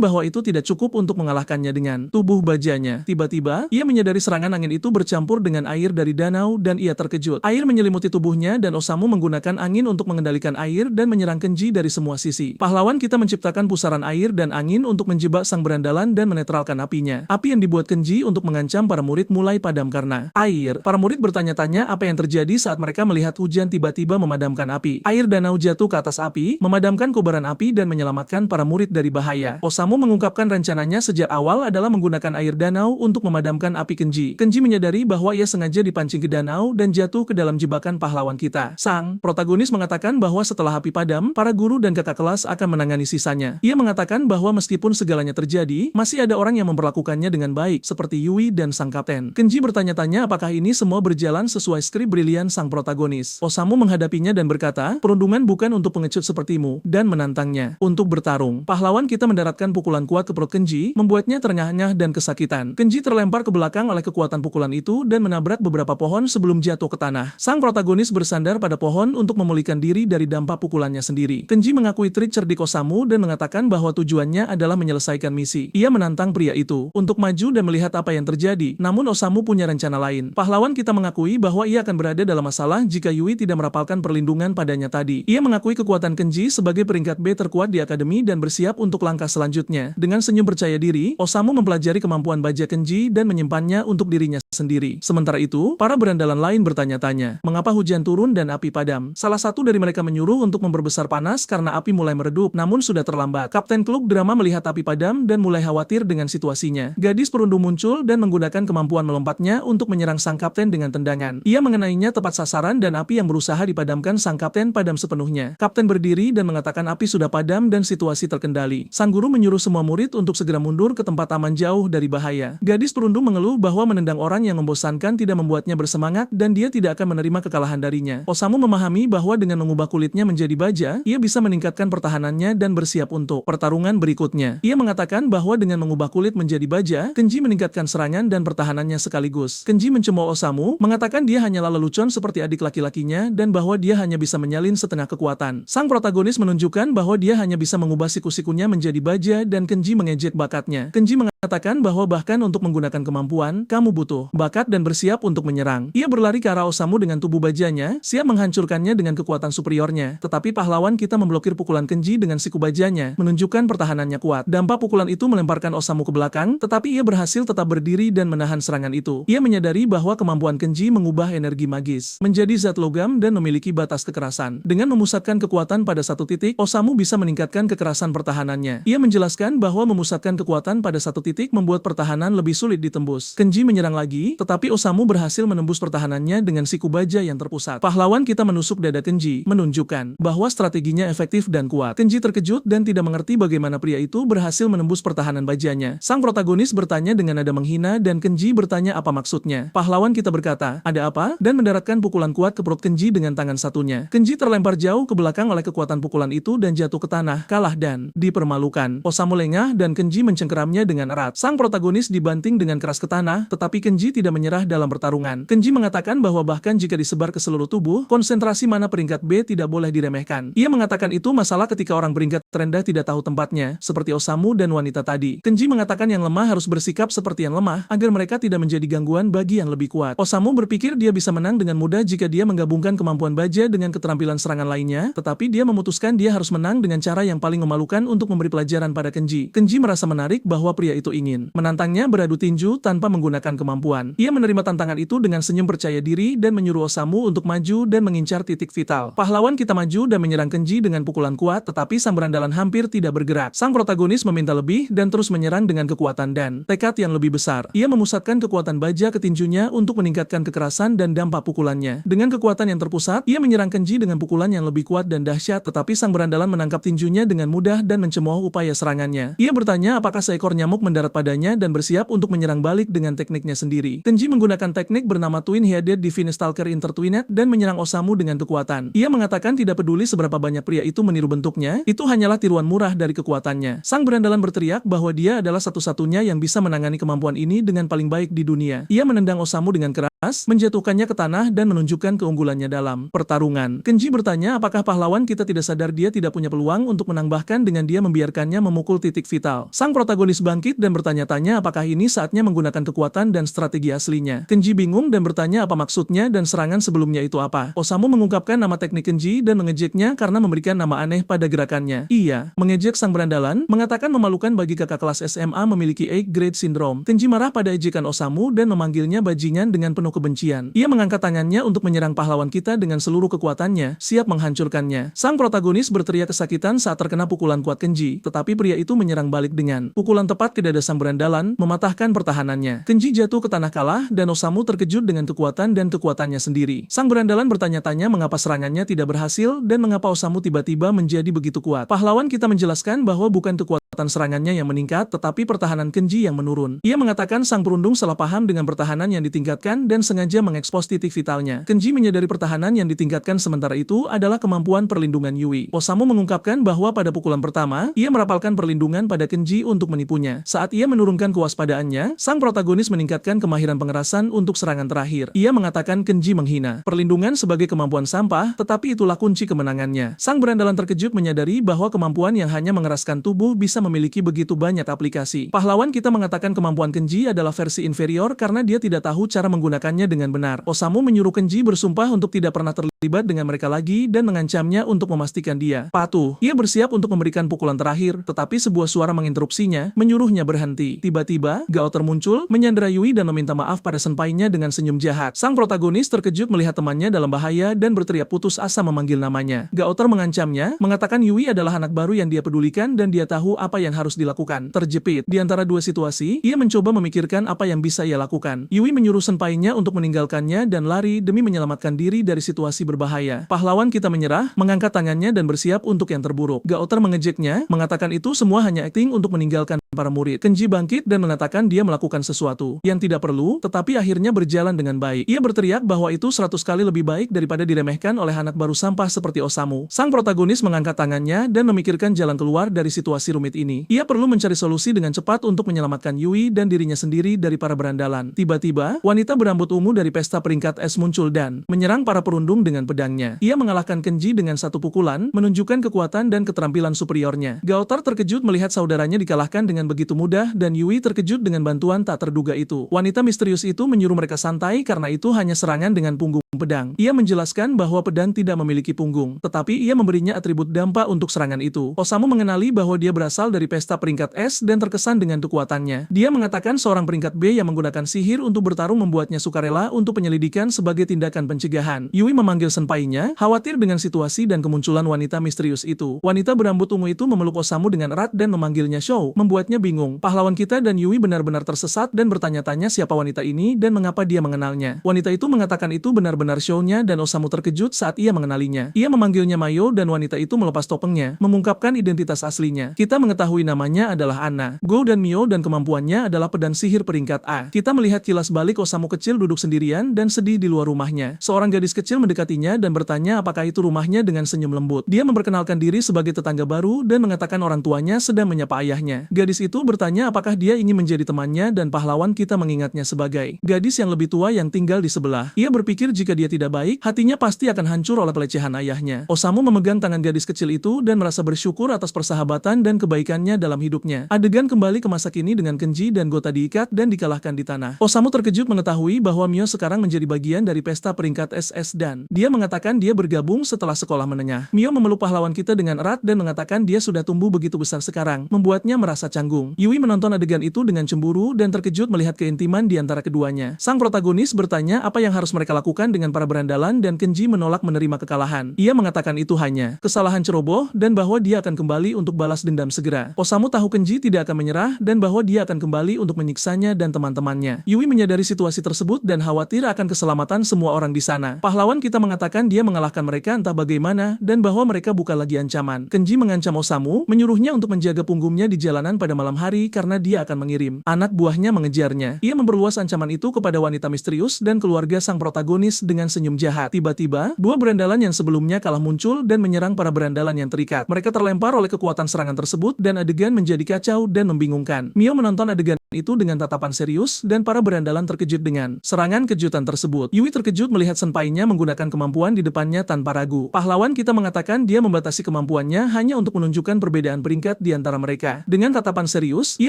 bahwa itu tidak cukup untuk mengalahkannya dengan tubuh bajanya. Tiba-tiba, ia menyadari serangan angin itu bercampur dengan air dari danau dan ia terkejut. Air menyelimuti tubuhnya dan Osamu menggunakan angin untuk mengendalikan air dan menyerang Kenji dari semua sisi. Pahlawan kita menciptakan pusaran air dan angin untuk menjebak sang berandalan dan menetralkan apinya. Api yang dibuat Kenji untuk mengancam para murid mulai padam karena air. Para murid bertanya-tanya apa yang terjadi saat mereka melihat hujan tiba-tiba memadamkan api. Air danau jatuh ke atas api, memadamkan kobaran api dan menyelamatkan para murid dari bahaya. Osamu mengungkapkan rencananya sejak awal adalah menggunakan air danau untuk memadamkan api Kenji. Kenji menyadari bahwa ia sengaja dipancing ke danau dan jatuh ke dalam jebakan pahlawan kita. Sang protagonis mengatakan bahwa setelah api padam, para guru dan kakak kelas akan menangani sisanya. Ia mengatakan bahwa meskipun segalanya terjadi, masih ada orang yang memperlakukannya dengan baik, seperti Yui dan sang kapten. Kenji bertanya-tanya apakah ini semua berjalan sesuai skrip brilian sang protagonis. Osamu menghadapinya dan berkata, perundungan bukan untuk pengecut sepertimu, dan menantangnya untuk bertarung. Pahlawan kita mendaratkan pukulan kuat ke perut Kenji, membuatnya terengah-engah dan kesakitan. Kenji terlempar ke belakang oleh kekuatan pukulan itu dan menabrak beberapa pohon sebelum jatuh ke tanah. Sang protagonis bersandar pada pohon untuk memulihkan diri dari dampak pukulannya sendiri. Kenji mengakui trik cerdik Osamu dan mengatakan bahwa tujuannya adalah menyelesaikan misi. Ia menantang pria itu untuk maju dan melihat apa yang terjadi, namun Osamu punya rencana lain. Pahlawan kita mengakui bahwa ia akan berada dalam masalah jika Yui tidak merapalkan perlindungan padanya tadi. Ia mengakui kekuatan Kenji sebagai peringkat B terkuat di akademi dan bersiap untuk langkah selanjutnya. Dengan senyum percaya diri, Osamu mempelajari kemampuan baja Kenji dan menyimpannya untuk dirinya sendiri. Sementara itu, para berandalan lain bertanya-tanya, mengapa hujan turun dan api padam? Salah satu dari mereka menyuruh untuk memperbesar panas karena api mulai meredup, namun sudah terlambat. Kapten klub drama melihat api padam dan mulai khawatir dengan situasinya. Gadis perundung muncul dan menggunakan kemampuan melompatnya untuk menyerang sang kapten dengan tendangan. Ia mengenainya tepat sasaran dan api yang berusaha dipadamkan sang kapten padam sepenuhnya. Kapten berdiri dan mengatakan api sudah padam dan situasi terkendali. Sang guru menyuruh semua murid untuk segera mundur ke tempat aman jauh dari bahaya. Gadis perundung mengeluh bahwa menendang orang yang membosankan tidak membuatnya bersemangat dan dia tidak akan menerima kekalahan darinya. Osamu memahami bahwa dengan mengubah kulitnya menjadi baja, ia bisa meningkatkan pertahanannya dan bersiap untuk pertarungan berikutnya. Ia mengatakan bahwa dengan mengubah kulit menjadi baja, Kenji meningkatkan serangan dan pertahanannya sekaligus. Kenji mencemooh Osamu, mengatakan dia hanyalah lelucon seperti adik laki-lakinya dan bahwa dia hanya bisa menyalin setengah kekuatan. Sang protagonis menunjukkan bahwa dia hanya bisa mengubah siku-sikunya menjadi baja dan Kenji mengejek bakatnya. Kenji mengatakan bahwa bahkan untuk menggunakan kemampuan, kamu butuh bakat dan bersiap untuk menyerang. Ia berlari ke arah Osamu dengan tubuh bajanya, siap menghancurkannya dengan kekuatan superiornya. Tetapi pahlawan kita memblokir pukulan Kenji dengan siku bajanya, menunjukkan pertahanannya kuat. Dampak pukulan itu melemparkan Osamu ke belakang, tetapi ia berhasil tetap berdiri dan menahan serangan itu. Ia menyadari bahwa kemampuan Kenji mengubah energi magis menjadi zat logam dan memiliki batas kekerasan. Dengan memusatkan kekuatan pada satu titik, Osamu bisa meningkatkan kekerasan pertahanannya. Ia menjelaskan bahwa memusatkan kekuatan pada satu titik membuat pertahanan lebih sulit ditembus. Kenji menyerang lagi, tetapi Osamu berhasil menembus pertahanannya dengan siku baja yang terpusat. Pahlawan kita menusuk dada Kenji, menunjukkan bahwa strateginya efektif dan kuat. Kenji terkejut dan tidak mengerti bagaimana pria itu berhasil menembus pertahanan bajanya. Sang protagonis bertanya dengan nada menghina dan Kenji bertanya apa maksudnya. Pahlawan kita berkata, ada apa? Dan mendaratkan pukulan kuat ke perut Kenji dengan tangan satunya. Kenji terlempar jauh ke belakang oleh kekuatan pukulan itu dan jatuh ke tanah, kalah dan dipermalukan. Osamu lengah dan Kenji mencengkeramnya dengan erat. Sang protagonis dibanting dengan keras ke tanah, tetapi Kenji tidak menyerah dalam pertarungan. Kenji mengatakan bahwa bahkan jika disebar ke seluruh tubuh, konsentrasi mana peringkat B tidak boleh diremehkan. Ia mengatakan itu masalah ketika orang peringkat terendah tidak tahu tempatnya, seperti Osamu dan wanita tadi. Kenji mengatakan yang lemah harus bersikap seperti yang lemah, agar mereka tidak menjadi gangguan bagi yang lebih kuat. Osamu berpikir dia bisa menang dengan mudah jika dia menggabungkan kemampuan baja dengan keterampilan serangan lainnya, tetapi dia memutuskan dia harus menang dengan cara yang paling memalukan untuk memberi pelajaran pada Kenji. Kenji merasa menarik bahwa pria itu ingin menantangnya beradu tinju tanpa menggunakan kemampuan. Ia menerima tantangan itu dengan senyum percaya diri dan menyuruh Osamu untuk maju dan mengincar titik vital. Pahlawan kita maju dan menyerang Kenji dengan pukulan kuat, tetapi sang berandalan hampir tidak bergerak. Sang protagonis meminta lebih dan terus menyerang dengan kekuatan dan tekad yang lebih besar. Ia memusatkan kekuatan baja ke tinjunya untuk meningkatkan kekerasan dan dampak pukulannya. Dengan kekuatan yang terpusat, ia menyerang Kenji dengan pukulan yang lebih kuat dan dahsyat, tetapi sang berandalan menangkap tinjunya dengan mudah dan mencemooh upaya serangannya. Ia bertanya apakah seekor nyamuk mendarat padanya dan bersiap untuk menyerang balik dengan tekniknya sendiri. Kenji menggunakan teknik bernama Twin-Headed Divine Stalker Intertwined dan menyerang Osamu dengan kekuatan. Ia mengatakan tidak peduli seberapa banyak pria itu meniru bentuknya, itu hanyalah tiruan murah dari kekuatannya. Sang berandalan berteriak bahwa dia adalah satu-satunya yang bisa menangani kemampuan ini dengan paling baik di dunia. Ia menendang Osamu dengan keras, menjatuhkannya ke tanah dan menunjukkan keunggulannya dalam pertarungan. Kenji bertanya apakah pahlawan kita tidak sadar dia tidak punya peluang untuk menang bahkan dengan dia membiarkannya memukul titik vital. Sang protagonis bangkit dan bertanya-tanya apakah ini saatnya menggunakan kekuatan dan strategi aslinya. Kenji bingung dan bertanya apa maksudnya dan serangan sebelumnya itu apa. Osamu mengungkapkan nama teknik Kenji dan mengejeknya karena memberikan nama aneh pada gerakannya. Ia mengejek sang berandalan, mengatakan memalukan bagi kakak kelas SMA memiliki A-grade syndrome. Kenji marah pada ejekan Osamu dan memanggilnya bajingan dengan penuh kebencian. Ia mengangkat tangannya untuk menyerang pahlawan kita dengan seluruh kekuatannya, siap menghancurkannya. Sang protagonis berteriak kesakitan saat terkena pukulan kuat Kenji, tetapi pria itu menyerang balik dengan pukulan tepat ke dada sang berandalan, mematahkan pertahanannya. Kenji jatuh ke tanah kalah dan Osamu terkejut dengan kekuatan dan kekuatannya sendiri. Sang berandalan bertanya-tanya mengapa serangannya tidak berhasil dan mengapa Osamu tiba-tiba menjadi begitu kuat. Pahlawan kita menjelaskan bahwa bukan kekuatan serangannya yang meningkat, tetapi pertahanan Kenji yang menurun. Ia mengatakan sang perundung salah paham dengan pertahanan yang ditingkatkan dan sengaja mengekspos titik vitalnya. Kenji menyadari pertahanan yang ditingkatkan sementara itu adalah kemampuan perlindungan Yui. Osamu mengungkapkan bahwa pada pukulan pertama, ia merapalkan perlindungan pada Kenji untuk menipunya. Saat ia menurunkan kewaspadaannya, sang protagonis meningkatkan kemahiran pengerasan untuk serangan terakhir. Ia mengatakan Kenji menghina perlindungan sebagai kemampuan sampah, tetapi itulah kunci kemenangannya. Sang berandalan terkejut menyadari bahwa kemampuan yang hanya mengeraskan tubuh bisa memiliki begitu banyak aplikasi. Pahlawan kita mengatakan kemampuan Kenji adalah versi inferior karena dia tidak tahu cara menggunakannya dengan benar. Osamu menyuruh Kenji bersumpah untuk tidak pernah terlibat dengan mereka lagi dan mengancamnya untuk memastikan dia patuh. Ia bersiap untuk memberikan pukulan terakhir, tetapi sebuah suara menginterupsinya, menyuruhnya berhenti. Tiba-tiba, Gaoter muncul, menyandera Yui dan meminta maaf pada senpainya dengan senyum jahat. Sang protagonis terkejut melihat temannya dalam bahaya dan berteriak putus asa memanggil namanya. Gaoter mengancamnya, mengatakan Yui adalah anak baru yang dia pedulikan dan dia tahu apa yang harus dilakukan. Terjepit di antara dua situasi, ia mencoba memikirkan apa yang bisa ia lakukan. Yui menyuruh senpainya untuk meninggalkannya dan lari demi menyelamatkan diri dari situasi berbahaya. Pahlawan kita menyerah, mengangkat tangannya dan bersiap untuk yang terburuk. Gaoter mengejeknya, mengatakan itu semua hanya akting untuk meninggalkan para murid. Kenji bangkit dan mengatakan dia melakukan sesuatu yang tidak perlu, tetapi akhirnya berjalan dengan baik. Ia berteriak bahwa itu 100 kali lebih baik daripada diremehkan oleh anak baru sampah seperti Osamu. Sang protagonis mengangkat tangannya dan memikirkan jalan keluar dari situasi rumit ini. Ia perlu mencari solusi dengan cepat untuk menyelamatkan Yui dan dirinya sendiri dari para berandalan. Tiba-tiba, wanita berambut ungu dari pesta peringkat es muncul dan menyerang para perundung dengan pedangnya. Ia mengalahkan Kenji dengan satu pukulan, menunjukkan kekuatan dan keterampilan superiornya. Gaoter terkejut melihat saudaranya dikalahkan dengan begitu mudah dan Yui terkejut dengan bantuan tak terduga itu. Wanita misterius itu menyuruh mereka santai karena itu hanya serangan dengan punggung pedang. Ia menjelaskan bahwa pedang tidak memiliki punggung, tetapi ia memberinya atribut dampak untuk serangan itu. Osamu mengenali bahwa dia berasal dari pesta peringkat S dan terkesan dengan kekuatannya. Dia mengatakan seorang peringkat B yang menggunakan sihir untuk bertarung membuatnya sukarela untuk penyelidikan sebagai tindakan pencegahan. Yui memanggil senpainya, khawatir dengan situasi dan kemunculan wanita misterius itu. Wanita berambut ungu itu memeluk Osamu dengan erat dan memanggilnya Shou, membuatnya bingung. Pahlawan kita dan Yui benar-benar tersesat dan bertanya-tanya siapa wanita ini dan mengapa dia mengenalnya. Wanita itu mengatakan itu benar-benar Shou-nya dan Osamu terkejut saat ia mengenalinya. Ia memanggilnya Mayo dan wanita itu melepas topengnya, mengungkapkan identitas aslinya. Kita mengetahui namanya adalah Anna. Go dan Mio dan kemampuannya adalah pedang sihir peringkat A. Kita melihat kilas balik Osamu kecil duduk sendirian dan sedih di luar rumahnya. Seorang gadis kecil mendekatinya dan bertanya apakah itu rumahnya dengan senyum lembut. Dia memperkenalkan diri sebagai tetangga baru dan mengatakan orang tuanya sedang menyapa ayahnya. Gadis itu bertanya apakah dia ingin menjadi temannya dan pahlawan kita mengingatnya sebagai gadis yang lebih tua yang tinggal di sebelah. Ia berpikir jika jika dia tidak baik, hatinya pasti akan hancur oleh pelecehan ayahnya. Osamu memegang tangan gadis kecil itu dan merasa bersyukur atas persahabatan dan kebaikannya dalam hidupnya. Adegan kembali ke masa kini dengan Kenji dan Gota diikat dan dikalahkan di tanah. Osamu terkejut mengetahui bahwa Mio sekarang menjadi bagian dari pesta peringkat SS dan dia mengatakan dia bergabung setelah sekolah menengah. Mio memeluk pahlawan kita dengan erat dan mengatakan dia sudah tumbuh begitu besar sekarang, membuatnya merasa canggung. Yui menonton adegan itu dengan cemburu dan terkejut melihat keintiman di antara keduanya. Sang protagonis bertanya apa yang harus mereka lakukan dengan para berandalan dan Kenji menolak menerima kekalahan. Ia mengatakan itu hanya kesalahan ceroboh dan bahwa dia akan kembali untuk balas dendam segera. Osamu tahu Kenji tidak akan menyerah dan bahwa dia akan kembali untuk menyiksanya dan teman-temannya. Yui menyadari situasi tersebut dan khawatir akan keselamatan semua orang di sana. Pahlawan kita mengatakan dia mengalahkan mereka entah bagaimana dan bahwa mereka bukan lagi ancaman. Kenji mengancam Osamu, menyuruhnya untuk menjaga punggungnya di jalanan pada malam hari karena dia akan mengirim anak buahnya mengejarnya. Ia memperluas ancaman itu kepada wanita misterius dan keluarga sang protagonis dengan senyum jahat. Tiba-tiba, dua berandalan yang sebelumnya kalah muncul dan menyerang para berandalan yang terikat. Mereka terlempar oleh kekuatan serangan tersebut dan adegan menjadi kacau dan membingungkan. Mio menonton adegan itu dengan tatapan serius dan para berandalan terkejut dengan serangan kejutan tersebut. Yui terkejut melihat senpainya menggunakan kemampuan di depannya tanpa ragu. Pahlawan kita mengatakan dia membatasi kemampuannya hanya untuk menunjukkan perbedaan peringkat di antara mereka. Dengan tatapan serius, ia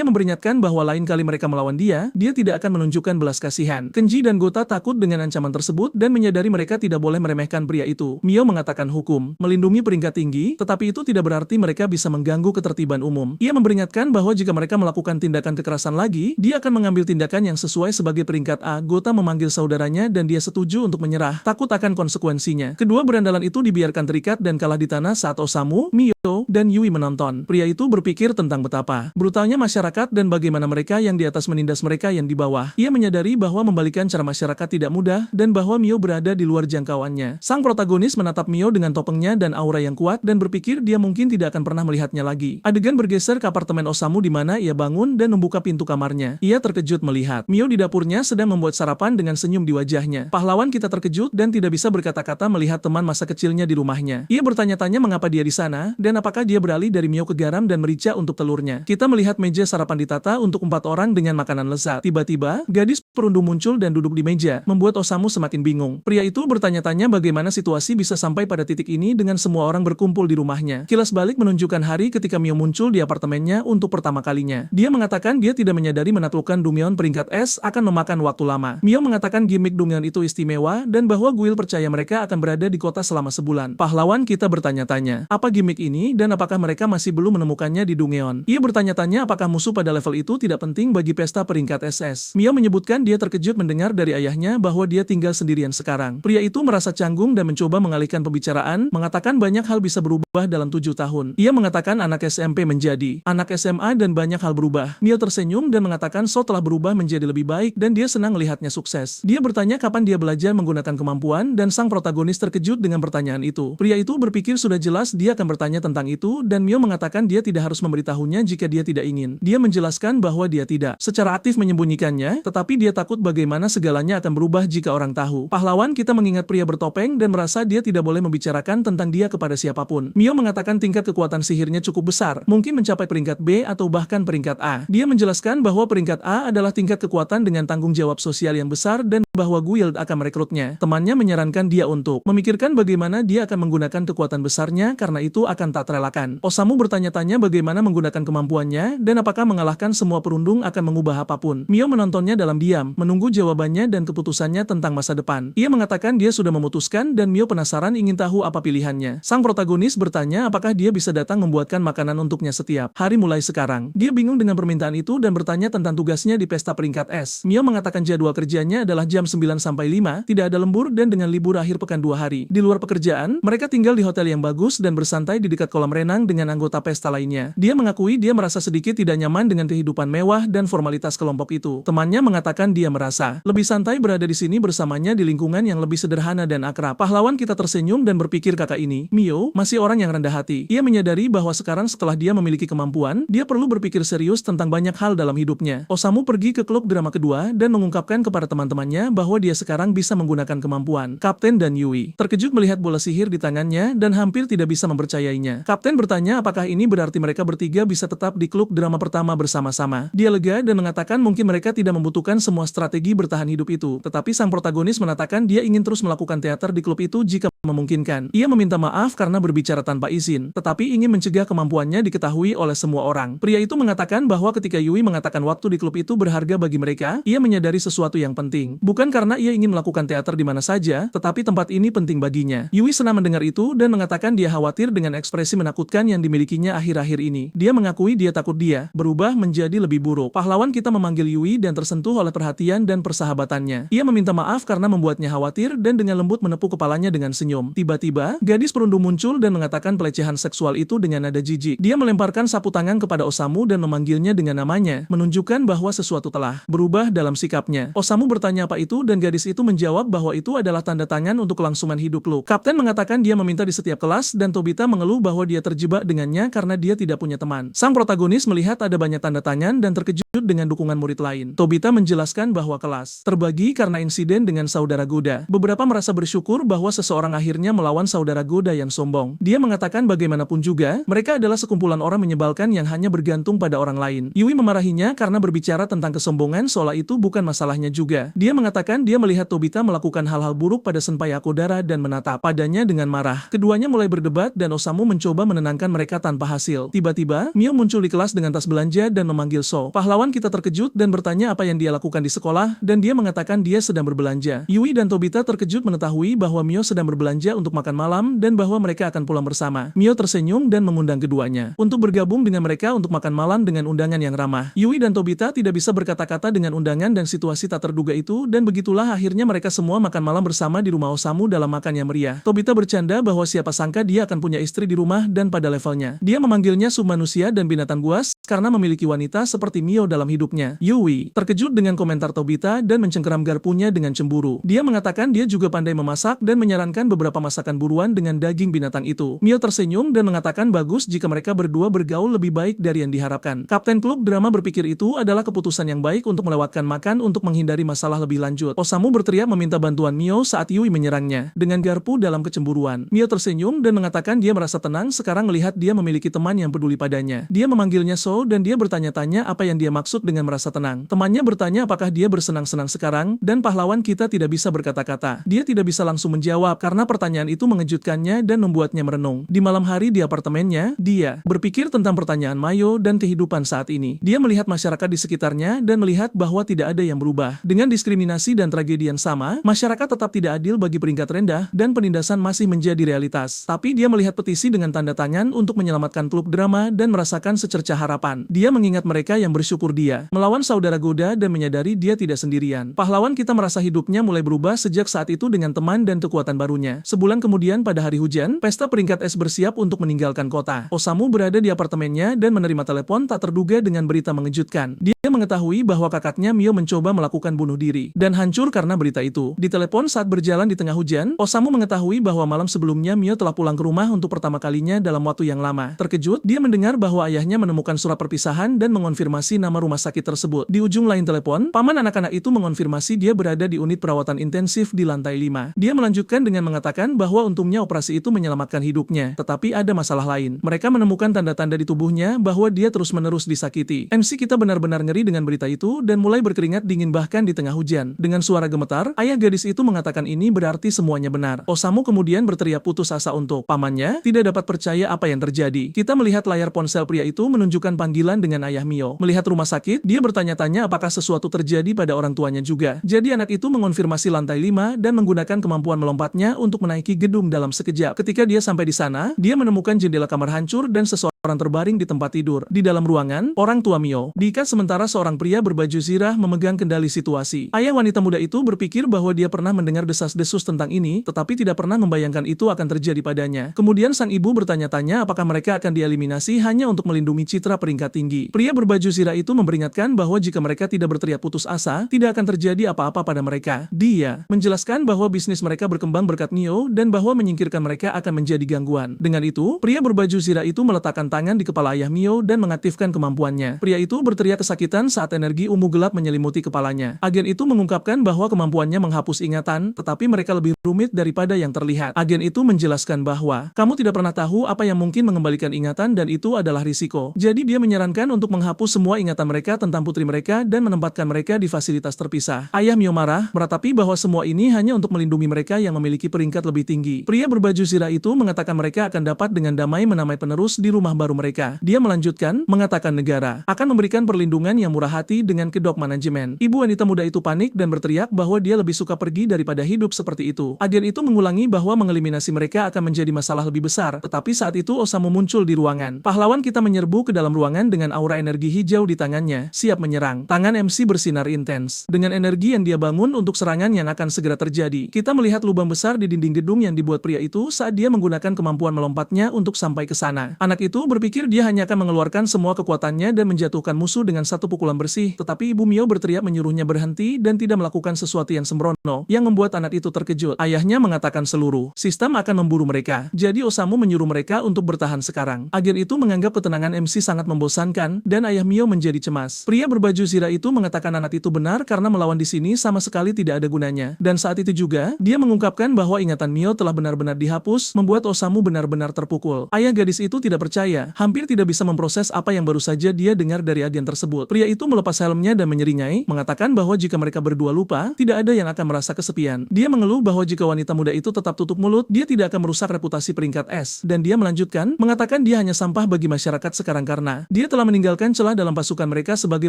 memperingatkan bahwa lain kali mereka melawan dia tidak akan menunjukkan belas kasihan. Kenji dan Gota takut dengan ancaman tersebut dan menyadari mereka tidak boleh meremehkan pria itu. Mio mengatakan hukum melindungi peringkat tinggi, tetapi itu tidak berarti mereka bisa mengganggu ketertiban umum. Ia memperingatkan bahwa jika mereka melakukan tindakan kekerasan lagi, dia akan mengambil tindakan yang sesuai sebagai peringkat A. Gota memanggil saudaranya dan dia setuju untuk menyerah, takut akan konsekuensinya. Kedua berandalan itu dibiarkan terikat dan kalah di tanah saat Osamu, Mio, dan Yui menonton. Pria itu berpikir tentang betapa brutalnya masyarakat dan bagaimana mereka yang di atas menindas mereka yang di bawah. Ia menyadari bahwa membalikan cara masyarakat tidak mudah dan bahwa Mio berada di luar jangkauannya. Sang protagonis menatap Mio dengan topengnya dan aura yang kuat dan berpikir dia mungkin tidak akan pernah melihatnya lagi. Adegan bergeser ke apartemen Osamu di mana ia bangun dan membuka pintu kamarnya. Ia terkejut melihat Mio di dapurnya sedang membuat sarapan dengan senyum di wajahnya. Pahlawan kita terkejut dan tidak bisa berkata-kata melihat teman masa kecilnya di rumahnya. Ia bertanya-tanya mengapa dia di sana dan apakah dia beralih dari Mio ke garam dan merica untuk telurnya. Kita melihat meja sarapan ditata untuk 4 orang dengan makanan lezat. Tiba-tiba, gadis perundung muncul dan duduk di meja, membuat Osamu semakin bingung. Pria itu bertanya-tanya bagaimana situasi bisa sampai pada titik ini dengan semua orang berkumpul di rumahnya. Kilas balik menunjukkan hari ketika Mio muncul di apartemennya untuk pertama kalinya. Dia mengatakan dia tidak menyadari menaklukkan Dumyeon peringkat S akan memakan waktu lama. Mio mengatakan gimmick Dumyeon itu istimewa dan bahwa Guil percaya mereka akan berada di kota selama sebulan. Pahlawan kita bertanya-tanya, apa gimmick ini dan apakah mereka masih belum menemukannya di Dumyeon. Ia bertanya-tanya apakah musuh pada level itu tidak penting bagi pesta peringkat SS. Mio menyebutkan dia terkejut mendengar dari ayahnya bahwa dia tinggal sendirian sekarang. Pria itu merasa canggung dan mencoba mengalihkan pembicaraan, mengatakan banyak hal bisa berubah dalam 7 tahun. Ia mengatakan anak SMP menjadi anak SMA dan banyak hal berubah. Mio tersenyum dan mengatakan So telah berubah menjadi lebih baik dan dia senang melihatnya sukses. Dia bertanya kapan dia belajar menggunakan kemampuan dan sang protagonis terkejut dengan pertanyaan itu. Pria itu berpikir sudah jelas dia akan bertanya tentang itu dan Mio mengatakan dia tidak harus memberitahunya jika dia tidak ingin. Dia menjelaskan bahwa dia tidak secara aktif menyembunyikannya, tetapi dia takut bagaimana segalanya akan berubah jika orang tahu. Pahlawan kita mengingat pria bertopeng dan merasa dia tidak boleh membicarakan tentang dia kepada siapapun. Mio mengatakan tingkat kekuatan sihirnya cukup besar, mungkin mencapai peringkat B atau bahkan peringkat A. Dia menjelaskan bahwa peringkat A adalah tingkat kekuatan dengan tanggung jawab sosial yang besar dan bahwa Guild akan merekrutnya. Temannya menyarankan dia untuk memikirkan bagaimana dia akan menggunakan kekuatan besarnya karena itu akan tak terelakkan. Osamu bertanya-tanya bagaimana menggunakan kemampuannya dan apakah mengalahkan semua perundung akan mengubah apapun. Mio menontonnya dalam diam, menunggu jawabannya dan keputusannya tentang masa depan. Ia mengatakan dia sudah memutuskan dan Mio penasaran ingin tahu apa pilihannya. Sang protagonis bertanya apakah dia bisa datang membuatkan makanan untuknya setiap hari mulai sekarang. Dia bingung dengan permintaan itu dan bertanya tentang tugasnya di pesta peringkat S. Mio mengatakan jadwal kerjanya adalah jam 9 sampai 5, tidak ada lembur dan dengan libur akhir pekan 2 hari. Di luar pekerjaan, mereka tinggal di hotel yang bagus dan bersantai di dekat kolam renang dengan anggota pesta lainnya. Dia mengakui dia merasa sedikit tidak nyaman dengan kehidupan mewah dan formalitas kelompok itu. Temannya mengatakan dia merasa lebih santai berada di sini bersamanya di lingkungan yang lebih sederhana dan akrab. Pahlawan kita tersenyum dan berpikir kakak ini, Mio, masih orang yang rendah hati. Ia menyadari bahwa sekarang setelah dia memiliki kemampuan, dia perlu berpikir serius tentang banyak hal dalam hidupnya. Osamu pergi ke klub drama kedua dan mengungkapkan kepada teman-temannya bahwa dia sekarang bisa menggunakan kemampuan Kapten dan Yui terkejut melihat bola sihir di tangannya dan hampir tidak bisa mempercayainya. Kapten bertanya apakah ini berarti mereka bertiga bisa tetap di klub drama pertama bersama-sama. Dia lega dan mengatakan mungkin mereka tidak membutuhkan semua strategi bertahan hidup itu. Tetapi sang protagonis mengatakan dia ingin terus melakukan teater di klub itu jika memungkinkan. Ia meminta maaf karena berbicara tanpa izin, tetapi ingin mencegah kemampuannya diketahui oleh semua orang. Pria itu mengatakan bahwa ketika Yui mengatakan waktu di klub itu berharga bagi mereka, ia menyadari sesuatu yang penting. Bukan karena ia ingin melakukan teater di mana saja, tetapi tempat ini penting baginya. Yui senang mendengar itu dan mengatakan dia khawatir dengan ekspresi menakutkan yang dimilikinya akhir-akhir ini. Dia mengakui dia takut dia berubah menjadi lebih buruk. Pahlawan kita memanggil Yui dan tersentuh oleh perhatian dan persahabatannya. Ia meminta maaf karena membuatnya khawatir dan dengan lembut menepuk kepalanya dengan senyum. Tiba-tiba, gadis perundung muncul dan mengatakan pelecehan seksual itu dengan nada jijik. Dia melemparkan sapu tangan kepada Osamu dan memanggilnya dengan namanya, menunjukkan bahwa sesuatu telah berubah dalam sikapnya. Osamu bertanya apa itu dan gadis itu menjawab bahwa itu adalah tanda tangan untuk kelangsungan hidup lo. Kapten mengatakan dia meminta di setiap kelas dan Tobita mengeluh bahwa dia terjebak dengannya karena dia tidak punya teman. Sang protagonis melihat ada banyak tanda tangan dan terkejut dengan dukungan murid lain. Tobita menjelaskan bahwa kelas terbagi karena insiden dengan saudara Goda. Beberapa merasa bersyukur bahwa seseorang akhirnya melawan saudara Goda yang sombong. Dia mengatakan bagaimanapun juga, mereka adalah sekumpulan orang menyebalkan yang hanya bergantung pada orang lain. Yui memarahinya karena berbicara tentang kesombongan seolah itu bukan masalahnya juga. Dia mengatakan dia melihat Tobita melakukan hal-hal buruk pada Senpai Akodara dan menatap padanya dengan marah. Keduanya mulai berdebat dan Osamu mencoba menenangkan mereka tanpa hasil. Tiba-tiba, Mio muncul di kelas dengan tas belanja dan memanggil So. Pahlawan kita terkejut dan bertanya apa yang dia lakukan di sekolah dan dia mengatakan dia sedang berbelanja. Yui dan Tobita terkejut mengetahui bahwa Mio sedang berbelanja untuk makan malam dan bahwa mereka akan pulang bersama. Mio tersenyum dan mengundang keduanya untuk bergabung dengan mereka untuk makan malam dengan undangan yang ramah. Yui dan Tobita tidak bisa berkata-kata dengan undangan dan situasi tak terduga itu dan begitulah akhirnya mereka semua makan malam bersama di rumah Osamu dalam makan yang meriah. Tobita bercanda bahwa siapa sangka dia akan punya istri di rumah dan pada levelnya. Dia memanggilnya submanusia dan binatang buas karena memiliki wanita seperti Mio dalam hidupnya. Yui terkejut dengan komentar Tobita dan mencengkeram garpunya dengan cemburu. Dia mengatakan dia juga pandai memasak dan menyarankan beberapa masakan buruan dengan daging binatang itu. Mio tersenyum dan mengatakan bagus jika mereka berdua bergaul lebih baik dari yang diharapkan. Kapten klub drama berpikir itu adalah keputusan yang baik untuk melewatkan makan untuk menghindari masalah lebih lanjut. Osamu berteriak meminta bantuan Mio saat Yui menyerangnya dengan garpu dalam kecemburuan. Mio tersenyum dan mengatakan dia merasa tenang sekarang melihat dia memiliki teman yang peduli padanya. Dia memanggilnya So dan dia bertanya-tanya apa yang dia maksud dengan merasa tenang. Temannya bertanya apakah dia bersenang-senang sekarang dan pahlawan kita tidak bisa berkata-kata. Dia tidak bisa langsung menjawab karena pertanyaan itu mengejutkannya dan membuatnya merenung. Di malam hari di apartemennya, dia berpikir tentang pertanyaan Mayo dan kehidupan saat ini. Dia melihat masyarakat di sekitarnya dan melihat bahwa tidak ada yang berubah. Dengan diskriminasi dan tragedi yang sama, masyarakat tetap tidak adil bagi peringkat rendah dan penindasan masih menjadi realitas. Tapi dia melihat petisi dengan tanda tangan untuk menyelamatkan klub drama dan merasakan secercah harapan. Dia mengingat mereka yang bersyukur dia melawan saudara Goda dan menyadari dia tidak sendirian. Pahlawan kita merasa hidupnya mulai berubah sejak saat itu dengan teman dan kekuatan barunya. Sebulan kemudian pada hari hujan, pesta peringkat es bersiap untuk meninggalkan kota. Osamu berada di apartemennya dan menerima telepon tak terduga dengan berita mengejutkan. Dia mengetahui bahwa kakaknya Mio mencoba melakukan bunuh diri dan hancur karena berita itu. Di telepon saat berjalan di tengah hujan, Osamu mengetahui bahwa malam sebelumnya Mio telah pulang ke rumah untuk pertama kalinya dalam waktu yang lama. Terkejut, dia mendengar bahwa ayahnya menemukan surat perpisahan dan mengonfirmasi nama rumah sakit tersebut. Di ujung lain telepon, paman anak-anak itu mengonfirmasi dia berada di unit perawatan intensif di lantai 5. Dia melanjutkan dengan mengatakan bahwa untungnya operasi itu menyelamatkan hidupnya, tetapi ada masalah lain. Mereka menemukan tanda-tanda di tubuhnya bahwa dia terus-menerus disakiti. MC kita benar-benar ngeri dengan berita itu dan mulai berkeringat dingin bahkan di tengah hujan. Dengan suara gemetar, ayah gadis itu mengatakan ini berarti semuanya benar. Osamu kemudian berteriak putus asa untuk pamannya tidak dapat percaya apa yang terjadi. Kita melihat layar ponsel pria itu menunjukkan panggilan dengan ayah Mio. Melihat rumah sakit, dia bertanya-tanya apakah sesuatu terjadi pada orang tuanya juga. Jadi anak itu mengonfirmasi lantai 5 dan menggunakan kemampuan melompatnya untuk menaiki gedung dalam sekejap. Ketika dia sampai di sana, dia menemukan jendela kamar hancur dan seseorang terbaring di tempat tidur. Di dalam ruangan, orang tua Mio diikat sementara seorang pria berbaju zirah memegang kendali situasi. Ayah wanita muda itu berpikir bahwa dia pernah mendengar desas-desus tentang ini, tetapi tidak pernah membayangkan itu akan terjadi padanya. Kemudian sang ibu bertanya-tanya apakah mereka akan dieliminasi hanya untuk melindungi citra peringkat tinggi. Pria berbaju zirah itu memperingatkan bahwa jika mereka tidak berteriak putus asa, tidak akan terjadi apa-apa pada mereka. Dia menjelaskan bahwa bisnis mereka berkembang berkat Mio dan bahwa menyingkirkan mereka akan menjadi gangguan. Dengan itu, pria berbaju zirah itu meletakkan tangan di kepala ayah Mio dan mengaktifkan kemampuannya. Pria itu berteriak kesakitan saat energi ungu gelap menyelimuti kepalanya. Agen itu mengungkapkan bahwa kemampuannya menghapus ingatan, tetapi mereka lebih rumit daripada yang terlihat. Agen itu menjelaskan bahwa, kamu tidak pernah tahu apa yang mungkin mengembalikan ingatan dan itu adalah risiko. Jadi dia menyarankan untuk menghapus semua ingatan mereka tentang putri mereka dan menempatkan mereka di fasilitas terpisah. Ayah Mio marah, meratapi bahwa semua ini hanya untuk melindungi mereka yang memiliki peringkat lebih tinggi. Pria berbaju zirah itu mengatakan mereka akan dapat dengan damai menamai penerus di rumah baru mereka. Dia melanjutkan, mengatakan negara akan memberikan perlindungan yang murah hati dengan kedok manajemen. Ibu wanita muda itu panik dan berteriak bahwa dia lebih suka pergi daripada hidup seperti itu. Agen itu mengulangi bahwa mengeliminasi mereka akan menjadi masalah lebih besar, tetapi saat itu Osamu muncul di ruangan. Pahlawan kita menyerbu ke dalam ruangan dengan aura energi hijau di tangannya, siap menyerang. Tangan MC bersinar intens. Dengan energi yang dia bangun untuk serangan yang akan segera terjadi, kita melihat lubang besar di dinding gedung yang dibuat pria itu saat dia menggunakan kemampuan melompatnya untuk sampai ke sana. Anak itu berpikir dia hanya akan mengeluarkan semua kekuatannya dan menjatuhkan musuh dengan satu pukulan bersih, tetapi Ibu Mio berteriak menyuruhnya berhenti dan tidak melakukan sesuatu yang sembrono, yang membuat anak itu terkejut. Ayahnya mengatakan seluruh sistem akan memburu mereka, jadi Osamu menyuruh mereka untuk bertahan sekarang. Agen itu menganggap ketenangan MC sangat membosankan, dan ayah Mio menjadi cemas. Pria berbaju zirah itu mengatakan anak itu benar karena melawan di sini sama sekali tidak ada gunanya, dan saat itu juga, dia mengungkapkan bahwa ingatan Mio telah benar-benar dihapus, membuat Osamu benar-benar terpukul. Ayah gadis itu tidak percaya, hampir tidak bisa memproses apa yang baru saja dia dengar dari agen tersebut. Pria itu melepas helmnya dan menyeringai, mengatakan bahwa jika mereka berdua lupa, tidak ada yang akan merasa kesepian. Dia mengeluh bahwa jika wanita muda itu tetap tutup mulut, dia tidak akan merusak reputasi peringkat S. Dan dia melanjutkan, mengatakan dia hanya sampah bagi masyarakat sekarang karena dia telah meninggalkan celah dalam pasukan mereka sebagai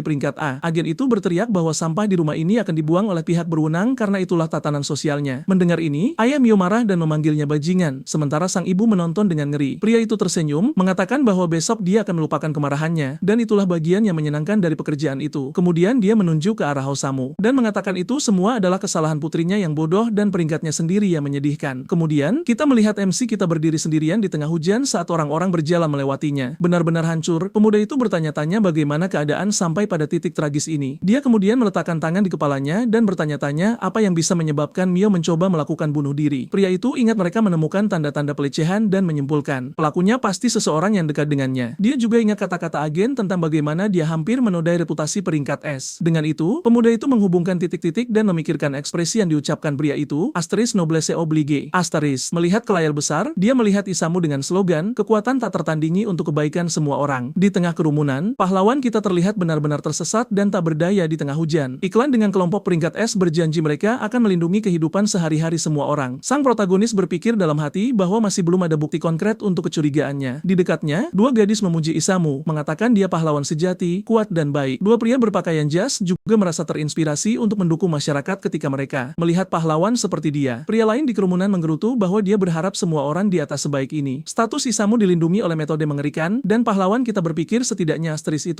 peringkat A. Agen itu berteriak bahwa sampah di rumah ini akan dibuang oleh pihak berwenang karena itulah tatanan sosialnya. Mendengar ini, ayah Mio marah dan memanggilnya bajingan, sementara sang ibu menonton dengan ngeri. Pria itu tersenyum, mengatakan bahwa besok dia akan melupakan kemarahannya, dan itulah bagian yang menyenangkan dari pekerjaan itu. Kemudian dia menunjuk ke arah Osamu, dan mengatakan itu semua adalah kesalahan putrinya yang bodoh dan peringkatnya sendiri yang menyedihkan. Kemudian, kita melihat MC kita berdiri sendirian di tengah hujan saat orang-orang berjalan melewatinya. Benar-benar hancur, pemuda itu bertanya-tanya bagaimana keadaan sampai pada titik tragis ini. Dia kemudian meletakkan tangan di kepalanya dan bertanya-tanya apa yang bisa menyebabkan Mio mencoba melakukan bunuh diri. Pria itu ingat mereka menemukan tanda-tanda pelecehan dan menyimpulkan, pelakunya pasti seseorang yang dekat dengannya. Dia juga ingat kata-kata agen tentang bagaimana dia hampir menodai reputasi peringkat S. Dengan itu, pemuda itu menghubungkan titik-titik dan memikirkan ekspresi yang diucapkan pria itu, asterisk noblesse oblige, asterisk. Melihat ke layar besar, dia melihat Isamu dengan slogan, kekuatan tak tertandingi untuk kebaikan semua orang. Di tengah kerumunan, pahlawan kita terlihat benar-benar tersesat dan tak berdaya di tengah hujan. Iklan dengan kelompok peringkat S berjanji mereka akan melindungi kehidupan sehari-hari semua orang. Sang protagonis berpikir dalam hati bahwa masih belum ada bukti konkret untuk kecurigaannya. Di dekatnya, dua gadis memuji Isamu, mengatakan dia pahlawan sejati, kuat dan baik. Dua pria berpakaian jas juga merasa terinspirasi untuk mendukung masyarakat ketika mereka melihat pahlawan seperti dia. Pria lain di kerumunan menggerutu bahwa dia berharap semua orang di atas sebaik ini. Status Isamu dilindungi oleh metode mengerikan, dan pahlawan kita berpikir setidaknya asterisk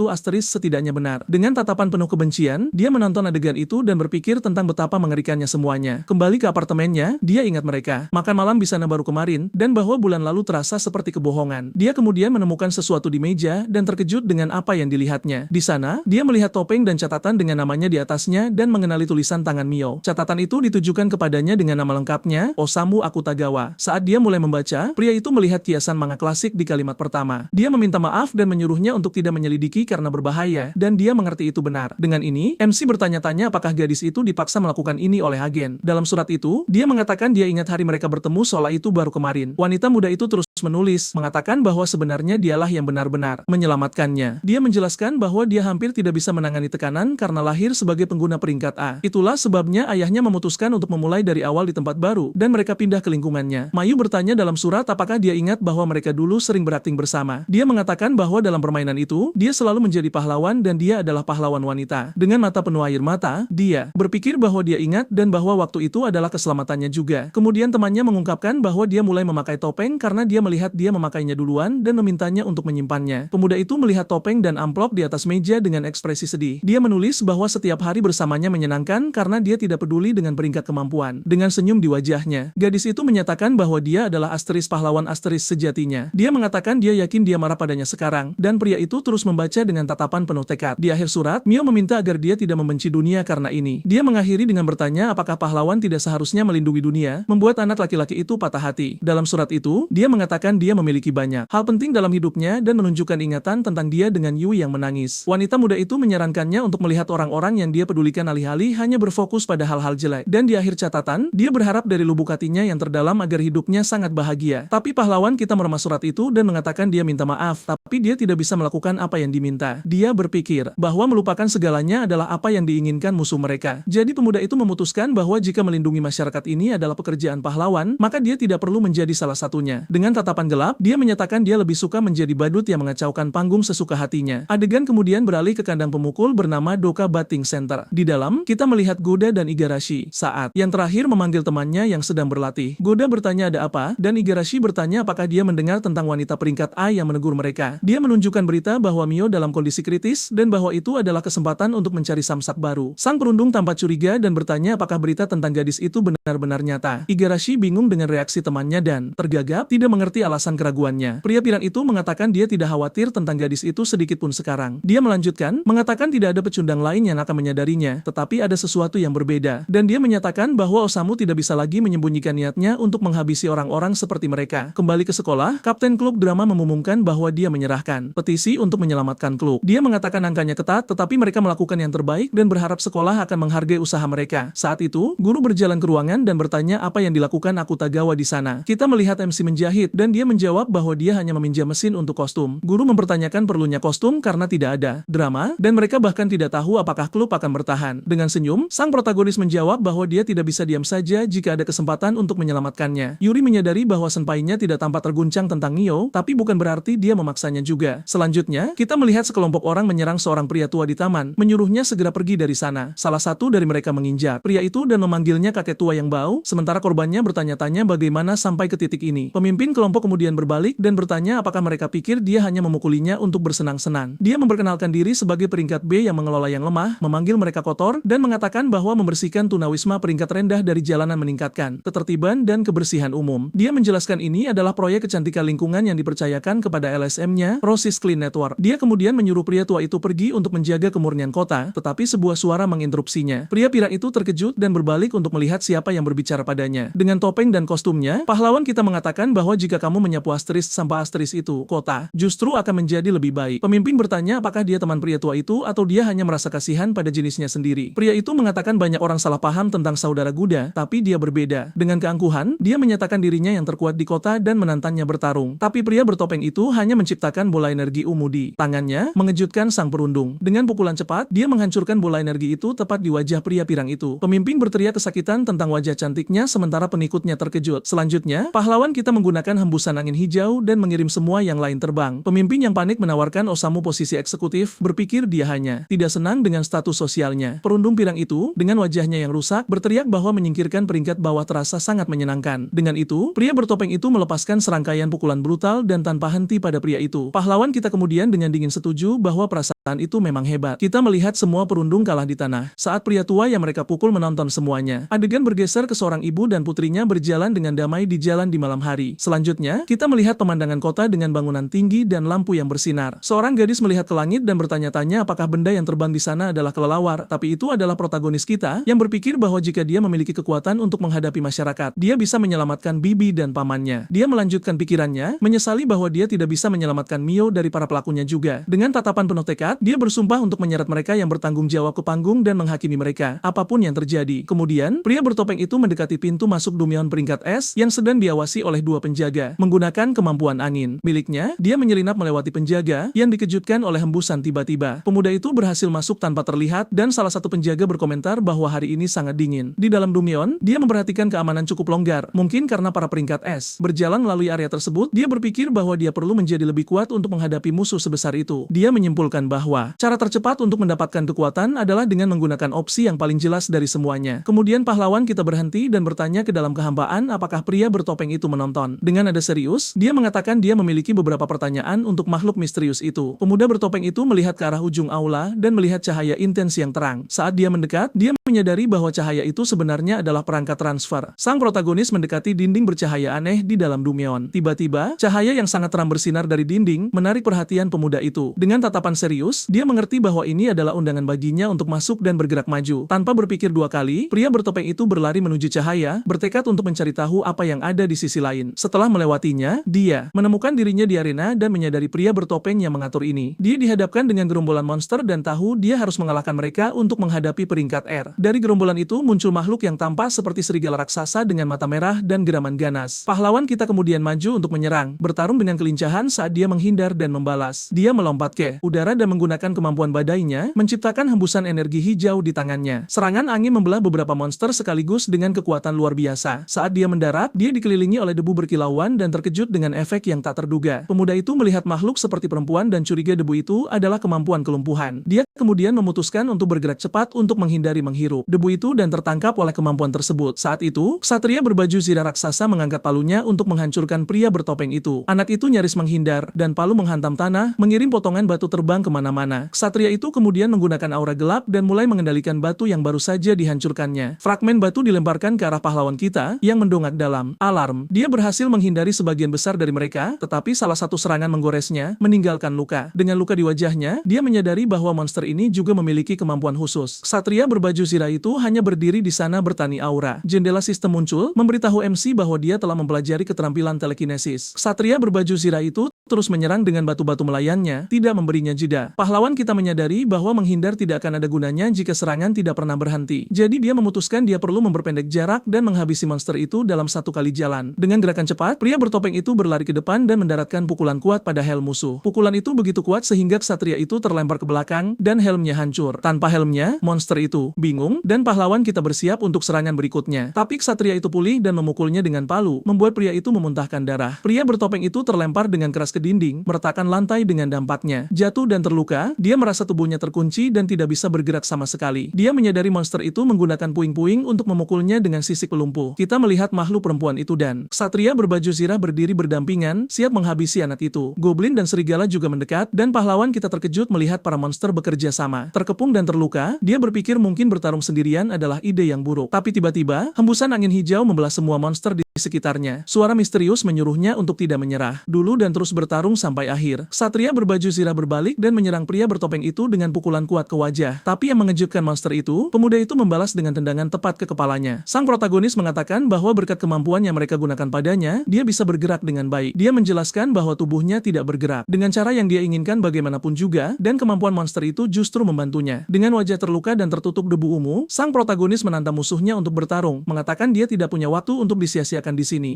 setidaknya benar. Dengan tatapan penuh kebencian, dia menonton adegan itu dan berpikir tentang betapa mengerikannya semuanya. Kembali ke apartemennya, dia ingat mereka makan malam di sana baru kemarin, dan bahwa bulan lalu terasa seperti kebohongan. Dia kemudian menemukan sesuatu di meja dan terkejut dengan apa yang dilihatnya. Di sana, dia melihat topeng dan catatan dengan namanya di atasnya dan mengenali tulisan tangan Mio. Catatan itu ditujukan kepadanya dengan nama lengkapnya, Osamu Akutagawa. Saat dia mulai membaca, pria itu melihat kiasan manga klasik di kalimat pertama. Dia meminta maaf dan menyuruhnya untuk tidak menyelidiki karena berbahaya, dan dia mengerti itu benar. Dengan ini, MC bertanya-tanya apakah gadis itu dipaksa melakukan ini oleh agen. Dalam surat itu, dia mengatakan dia ingat hari mereka bertemu seolah itu baru kemarin. Wanita muda itu terus menulis, mengatakan bahwa sebenarnya dialah yang benar-benar menyelamatkannya. Dia menjelaskan bahwa dia hampir tidak bisa menangani tekanan karena lahir sebagai pengguna peringkat A. Itulah sebabnya ayahnya memutuskan untuk memulai dari awal di tempat baru, dan mereka pindah ke lingkungannya. Mayu bertanya dalam surat apakah dia ingat bahwa mereka dulu sering berakting bersama. Dia mengatakan bahwa dalam permainan itu, dia selalu menjadi pahlawan dan dia adalah pahlawan wanita. Dengan mata penuh air mata, dia berpikir bahwa dia ingat dan bahwa waktu itu adalah keselamatannya juga. Kemudian temannya mengungkapkan bahwa dia mulai memakai topeng karena dia melihat dia memakainya duluan dan memintanya untuk menyimpannya. Pemuda itu melihat topeng dan amplop di atas meja dengan ekspresi sedih. Dia menulis bahwa setiap hari bersamanya menyenangkan karena dia tidak peduli dengan peringkat kemampuan. Dengan senyum di wajahnya, gadis itu menyatakan bahwa dia adalah asterisk pahlawan asterisk sejatinya. Dia mengatakan dia yakin dia marah padanya sekarang, dan pria itu terus membaca dengan tatapan penuh tekad. Di akhir surat, Mio meminta agar dia tidak membenci dunia karena ini. Dia mengakhiri dengan bertanya apakah pahlawan tidak seharusnya melindungi dunia, membuat anak laki-laki itu patah hati. Dalam surat itu, dia mengatakan dia memiliki banyak hal penting dalam hidupnya dan menunjukkan ingatan tentang dia dengan Yui yang menangis. Wanita muda itu menyarankannya untuk melihat orang-orang yang dia pedulikan alih-alih hanya berfokus pada hal-hal jelek. Dan di akhir catatan, dia berharap dari lubuk hatinya yang terdalam agar hidupnya sangat bahagia. Tapi pahlawan kita meremas surat itu dan mengatakan dia minta maaf, tapi dia tidak bisa melakukan apa yang diminta. Dia berpikir bahwa melupakan segalanya adalah apa yang diinginkan musuh mereka. Jadi pemuda itu memutuskan bahwa jika melindungi masyarakat ini adalah pekerjaan pahlawan, maka dia tidak perlu menjadi salah satunya. Dengan tatapan gelap, dia menyatakan dia lebih suka menjadi badut yang mengacaukan panggung sesuka hatinya. Adegan kemudian beralih ke kandang pemukul bernama Doka Batting Center. Di dalam, kita melihat Goda dan Igarashi saat yang terakhir memanggil temannya yang sedang berlatih. Goda bertanya ada apa, dan Igarashi bertanya apakah dia mendengar tentang wanita peringkat A yang menegur mereka. Dia menunjukkan berita bahwa Mio dalam kondisi kritis dan bahwa itu adalah kesempatan untuk mencari samsak baru. Sang perundung tampak curiga dan bertanya apakah berita tentang gadis itu benar-benar nyata. Igarashi bingung dengan reaksi temannya dan tergagap, tidak mengerti alasan keraguannya. Pria pirang itu mengatakan dia tidak khawatir tentang gadis itu sedikit pun sekarang. Dia melanjutkan, mengatakan tidak ada pecundang lain yang akan menyadarinya, tetapi ada sesuatu yang berbeda. Dan dia menyatakan bahwa Osamu tidak bisa lagi menyembunyikan niatnya untuk menghabisi orang-orang seperti mereka. Kembali ke sekolah, Kapten klub drama mengumumkan bahwa dia menyerahkan petisi untuk menyelamatkan klub. Dia mengatakan angkanya ketat, tetapi mereka melakukan yang terbaik dan berharap sekolah akan menghargai usaha mereka. Saat itu, guru berjalan ke ruangan dan bertanya apa yang dilakukan Akutagawa di sana. Kita melihat MC menjahit dan dia menjawab bahwa dia hanya meminjam mesin untuk kostum. Guru mempertanyakan perlunya kostum karena tidak ada drama dan mereka bahkan tidak tahu apakah klub akan bertahan. Dengan senyum, sang protagonis menjawab bahwa dia tidak bisa diam saja jika ada kesempatan untuk menyelamatkannya. Yuri menyadari bahwa senpainya tidak tampak terguncang tentang Nio, tapi bukan berarti dia memaksanya juga. Selanjutnya, kita melihat sekelompok orang menyerang seorang pria tua di taman, menyuruhnya segera pergi dari sana. Salah satu dari mereka menginjak pria itu dan memanggilnya kakek tua yang bau, sementara korbannya bertanya-tanya bagaimana sampai ke titik ini. Pemimpin kelompok kemudian berbalik dan bertanya apakah mereka pikir dia hanya memukulinya untuk bersenang-senang. Dia memperkenalkan diri sebagai peringkat B yang mengelola yang lemah, memanggil mereka kotor, dan mengatakan bahwa membersihkan tunawisma peringkat rendah dari jalanan meningkatkan ketertiban dan kebersihan umum. Dia menjelaskan ini adalah proyek kecantikan lingkungan yang dipercayakan kepada LSM-nya, Rosie's Clean Network. Dia kemudian menyuruh pria tua itu pergi untuk menjaga kemurnian kota, tetapi sebuah suara menginterupsinya. Pria pirang itu terkejut dan berbalik untuk melihat siapa yang berbicara padanya. Dengan topeng dan kostumnya, pahlawan kita mengatakan bahwa jika kamu menyapu asteris sampah asteris itu, kota justru akan menjadi lebih baik. Pemimpin bertanya apakah dia teman pria tua itu atau dia hanya merasa kasihan pada jenisnya sendiri. Pria itu mengatakan banyak orang salah paham tentang saudara Guda, tapi dia berbeda. Dengan keangkuhan, dia menyatakan dirinya yang terkuat di kota dan menantangnya bertarung. Tapi pria bertopeng itu hanya menciptakan bola energi ungu di tangannya, mengejutkan sang perundung. Dengan pukulan cepat, dia menghancurkan bola energi itu tepat di wajah pria pirang itu. Pemimpin berteriak kesakitan tentang wajah cantiknya sementara pengikutnya terkejut. Selanjutnya, pahlawan kita menggunakan hembusan angin hijau dan mengirim semua yang lain terbang. Pemimpin yang panik menawarkan Osamu posisi eksekutif, berpikir dia hanya tidak senang dengan status sosialnya. Perundung pirang itu, dengan wajahnya yang rusak, berteriak bahwa menyingkirkan peringkat bawah terasa sangat menyenangkan. Dengan itu, pria bertopeng itu melepaskan serangkaian pukulan brutal dan tanpa henti pada pria itu. Pahlawan kita kemudian dengan dingin setuju bahwa perasaan itu memang hebat. Kita melihat semua perundung kalah di tanah. Saat pria tua yang mereka pukul menonton semuanya. Adegan bergeser ke seorang ibu dan putrinya berjalan dengan damai di jalan di malam hari. Selanjutnya, kita melihat pemandangan kota dengan bangunan tinggi dan lampu yang bersinar. Seorang gadis melihat ke langit dan bertanya-tanya apakah benda yang terbang di sana adalah kelelawar, tapi itu adalah protagonis kita yang berpikir bahwa jika dia memiliki kekuatan untuk menghadapi masyarakat, dia bisa menyelamatkan bibi dan pamannya. Dia melanjutkan pikirannya, menyesali bahwa dia tidak bisa menyelamatkan Mio dari para pelakunya juga. Dengan tatapan penuh tekad, dia bersumpah untuk menyeret mereka yang bertanggung jawab ke panggung dan menghakimi mereka, apapun yang terjadi. Kemudian, pria bertopeng itu mendekati pintu masuk Dumion peringkat S yang sedang diawasi oleh dua penjaga. Menggunakan kemampuan angin miliknya, dia menyelinap melewati penjaga yang dikejutkan oleh hembusan tiba-tiba. Pemuda itu berhasil masuk tanpa terlihat dan salah satu penjaga berkomentar bahwa hari ini sangat dingin. Di dalam Dumion, dia memperhatikan keamanan cukup longgar, mungkin karena para peringkat S. Berjalan melalui area tersebut, dia berpikir bahwa dia perlu menjadi lebih kuat untuk menghadapi musuh sebesar itu. Dia menyimpulkan bahwa cara tercepat untuk mendapatkan kekuatan adalah dengan menggunakan opsi yang paling jelas dari semuanya. Kemudian pahlawan kita berhenti dan bertanya ke dalam kehambaan apakah pria bertopeng itu menonton. Dengan nada serius, dia mengatakan dia memiliki beberapa pertanyaan untuk makhluk misterius itu. Pemuda bertopeng itu melihat ke arah ujung aula dan melihat cahaya intens yang terang. Saat dia mendekat, dia menyadari bahwa cahaya itu sebenarnya adalah perangkat transfer. Sang protagonis mendekati dinding bercahaya aneh di dalam Dumion. Tiba-tiba, cahaya yang sangat terang bersinar dari dinding menarik perhatian pemuda itu. Dengan tatapan serius, dia mengerti bahwa ini adalah undangan baginya untuk masuk dan bergerak maju. Tanpa berpikir dua kali, pria bertopeng itu berlari menuju cahaya, bertekad untuk mencari tahu apa yang ada di sisi lain. Setelah melewatinya, dia menemukan dirinya dirinya di arena dan menyadari pria bertopeng yang mengatur ini. Dia dihadapkan dengan gerombolan monster dan tahu dia harus mengalahkan mereka untuk menghadapi peringkat R. Dari gerombolan itu muncul makhluk yang tampak seperti serigala raksasa dengan mata merah dan geraman ganas. Pahlawan kita kemudian maju untuk menyerang, bertarung dengan kelincahan saat dia menghindar dan membalas. Dia melompat ke udara dan menggunakan kemampuan badainya, menciptakan hembusan energi hijau di tangannya. Serangan angin membelah beberapa monster sekaligus dengan kekuatan luar biasa. Saat dia mendarat, dia dikelilingi oleh debu berkilauan dan terkejut dengan efek yang tak terduga. Pemuda itu melihat makhluk seperti perempuan dan curiga debu itu adalah kemampuan kelumpuhan. Dia kemudian memutuskan untuk bergerak cepat untuk menghindari menghirup debu itu dan tertangkap oleh kemampuan tersebut. Saat itu, ksatria berbaju zirah raksasa mengangkat palunya untuk menghancurkan pria bertopeng itu. Anak itu nyaris menghindar, dan palu menghantam tanah, mengirim potongan batu terbang kemana-mana. Ksatria itu kemudian menggunakan aura gelap dan mulai mengendalikan batu yang baru saja dihancurkannya. Fragmen batu dilemparkan ke arah pahlawan kita, yang mendongak dalam alarm. Dia berhasil menghindari sebagian besar dari mereka, tetapi salah satu serangan menggoresnya, meninggalkan luka. Dengan luka di wajahnya, dia menyadari bahwa monster ini juga memiliki kemampuan khusus. Ksatria berbaju zirah itu hanya berdiri di sana bertani aura. Jendela sistem muncul, memberitahu MC bahwa dia telah mempelajari keterampilan telekinesis. Ksatria berbaju zirah itu terus menyerang dengan batu-batu melayannya, tidak memberinya jeda. Pahlawan kita menyadari bahwa menghindar tidak akan ada gunanya jika serangan tidak pernah berhenti. Jadi dia memutuskan dia perlu memperpendek jarak dan menghabisi monster itu dalam satu kali jalan. Dengan gerakan cepat, pria bertopeng itu berlari ke depan dan mendaratkan pukulan kuat pada helm musuh. Pukulan itu begitu kuat sehingga ksatria itu terlempar ke belakang dan helmnya hancur. Tanpa helmnya, monster itu bingung dan pahlawan kita bersiap untuk serangan berikutnya. Tapi ksatria itu pulih dan memukulnya dengan palu, membuat pria itu memuntahkan darah. Pria bertopeng itu terlempar dengan keras ke dinding, meretakan lantai dengan dampaknya. Jatuh dan terluka, dia merasa tubuhnya terkunci dan tidak bisa bergerak sama sekali. Dia menyadari monster itu menggunakan puing-puing untuk memukulnya dengan sisik pelumpuh. Kita melihat makhluk perempuan itu dan ksatria berbaju zirah berdiri berdampingan, siap menghabisi anak itu. Goblin dan serigala juga mendekat, dan pahlawan kita terkejut melihat para monster bekerja sama. Terkepung dan terluka, dia berpikir mungkin bertarung sendirian adalah ide yang buruk. Tapi tiba-tiba, hembusan angin hijau membelah semua monster di sekitarnya. Suara misterius menyuruhnya untuk tidak menyerah dulu dan terus bertarung sampai akhir. Ksatria berbaju zirah berbalik dan menyerang pria bertopeng itu dengan pukulan kuat ke wajah. Tapi yang mengejutkan monster itu, pemuda itu membalas dengan tendangan tepat ke kepalanya. Sang protagonis mengatakan bahwa berkat kemampuan yang mereka gunakan padanya, dia bisa bergerak dengan baik. Dia menjelaskan bahwa tubuhnya tidak bergerak dengan cara yang dia inginkan bagaimanapun juga, dan kemampuan monster itu justru membantunya. Dengan wajah terluka dan tertutup debu ungu, sang protagonis menantang musuhnya untuk bertarung, mengatakan dia tidak punya waktu untuk disia-siakan di sini.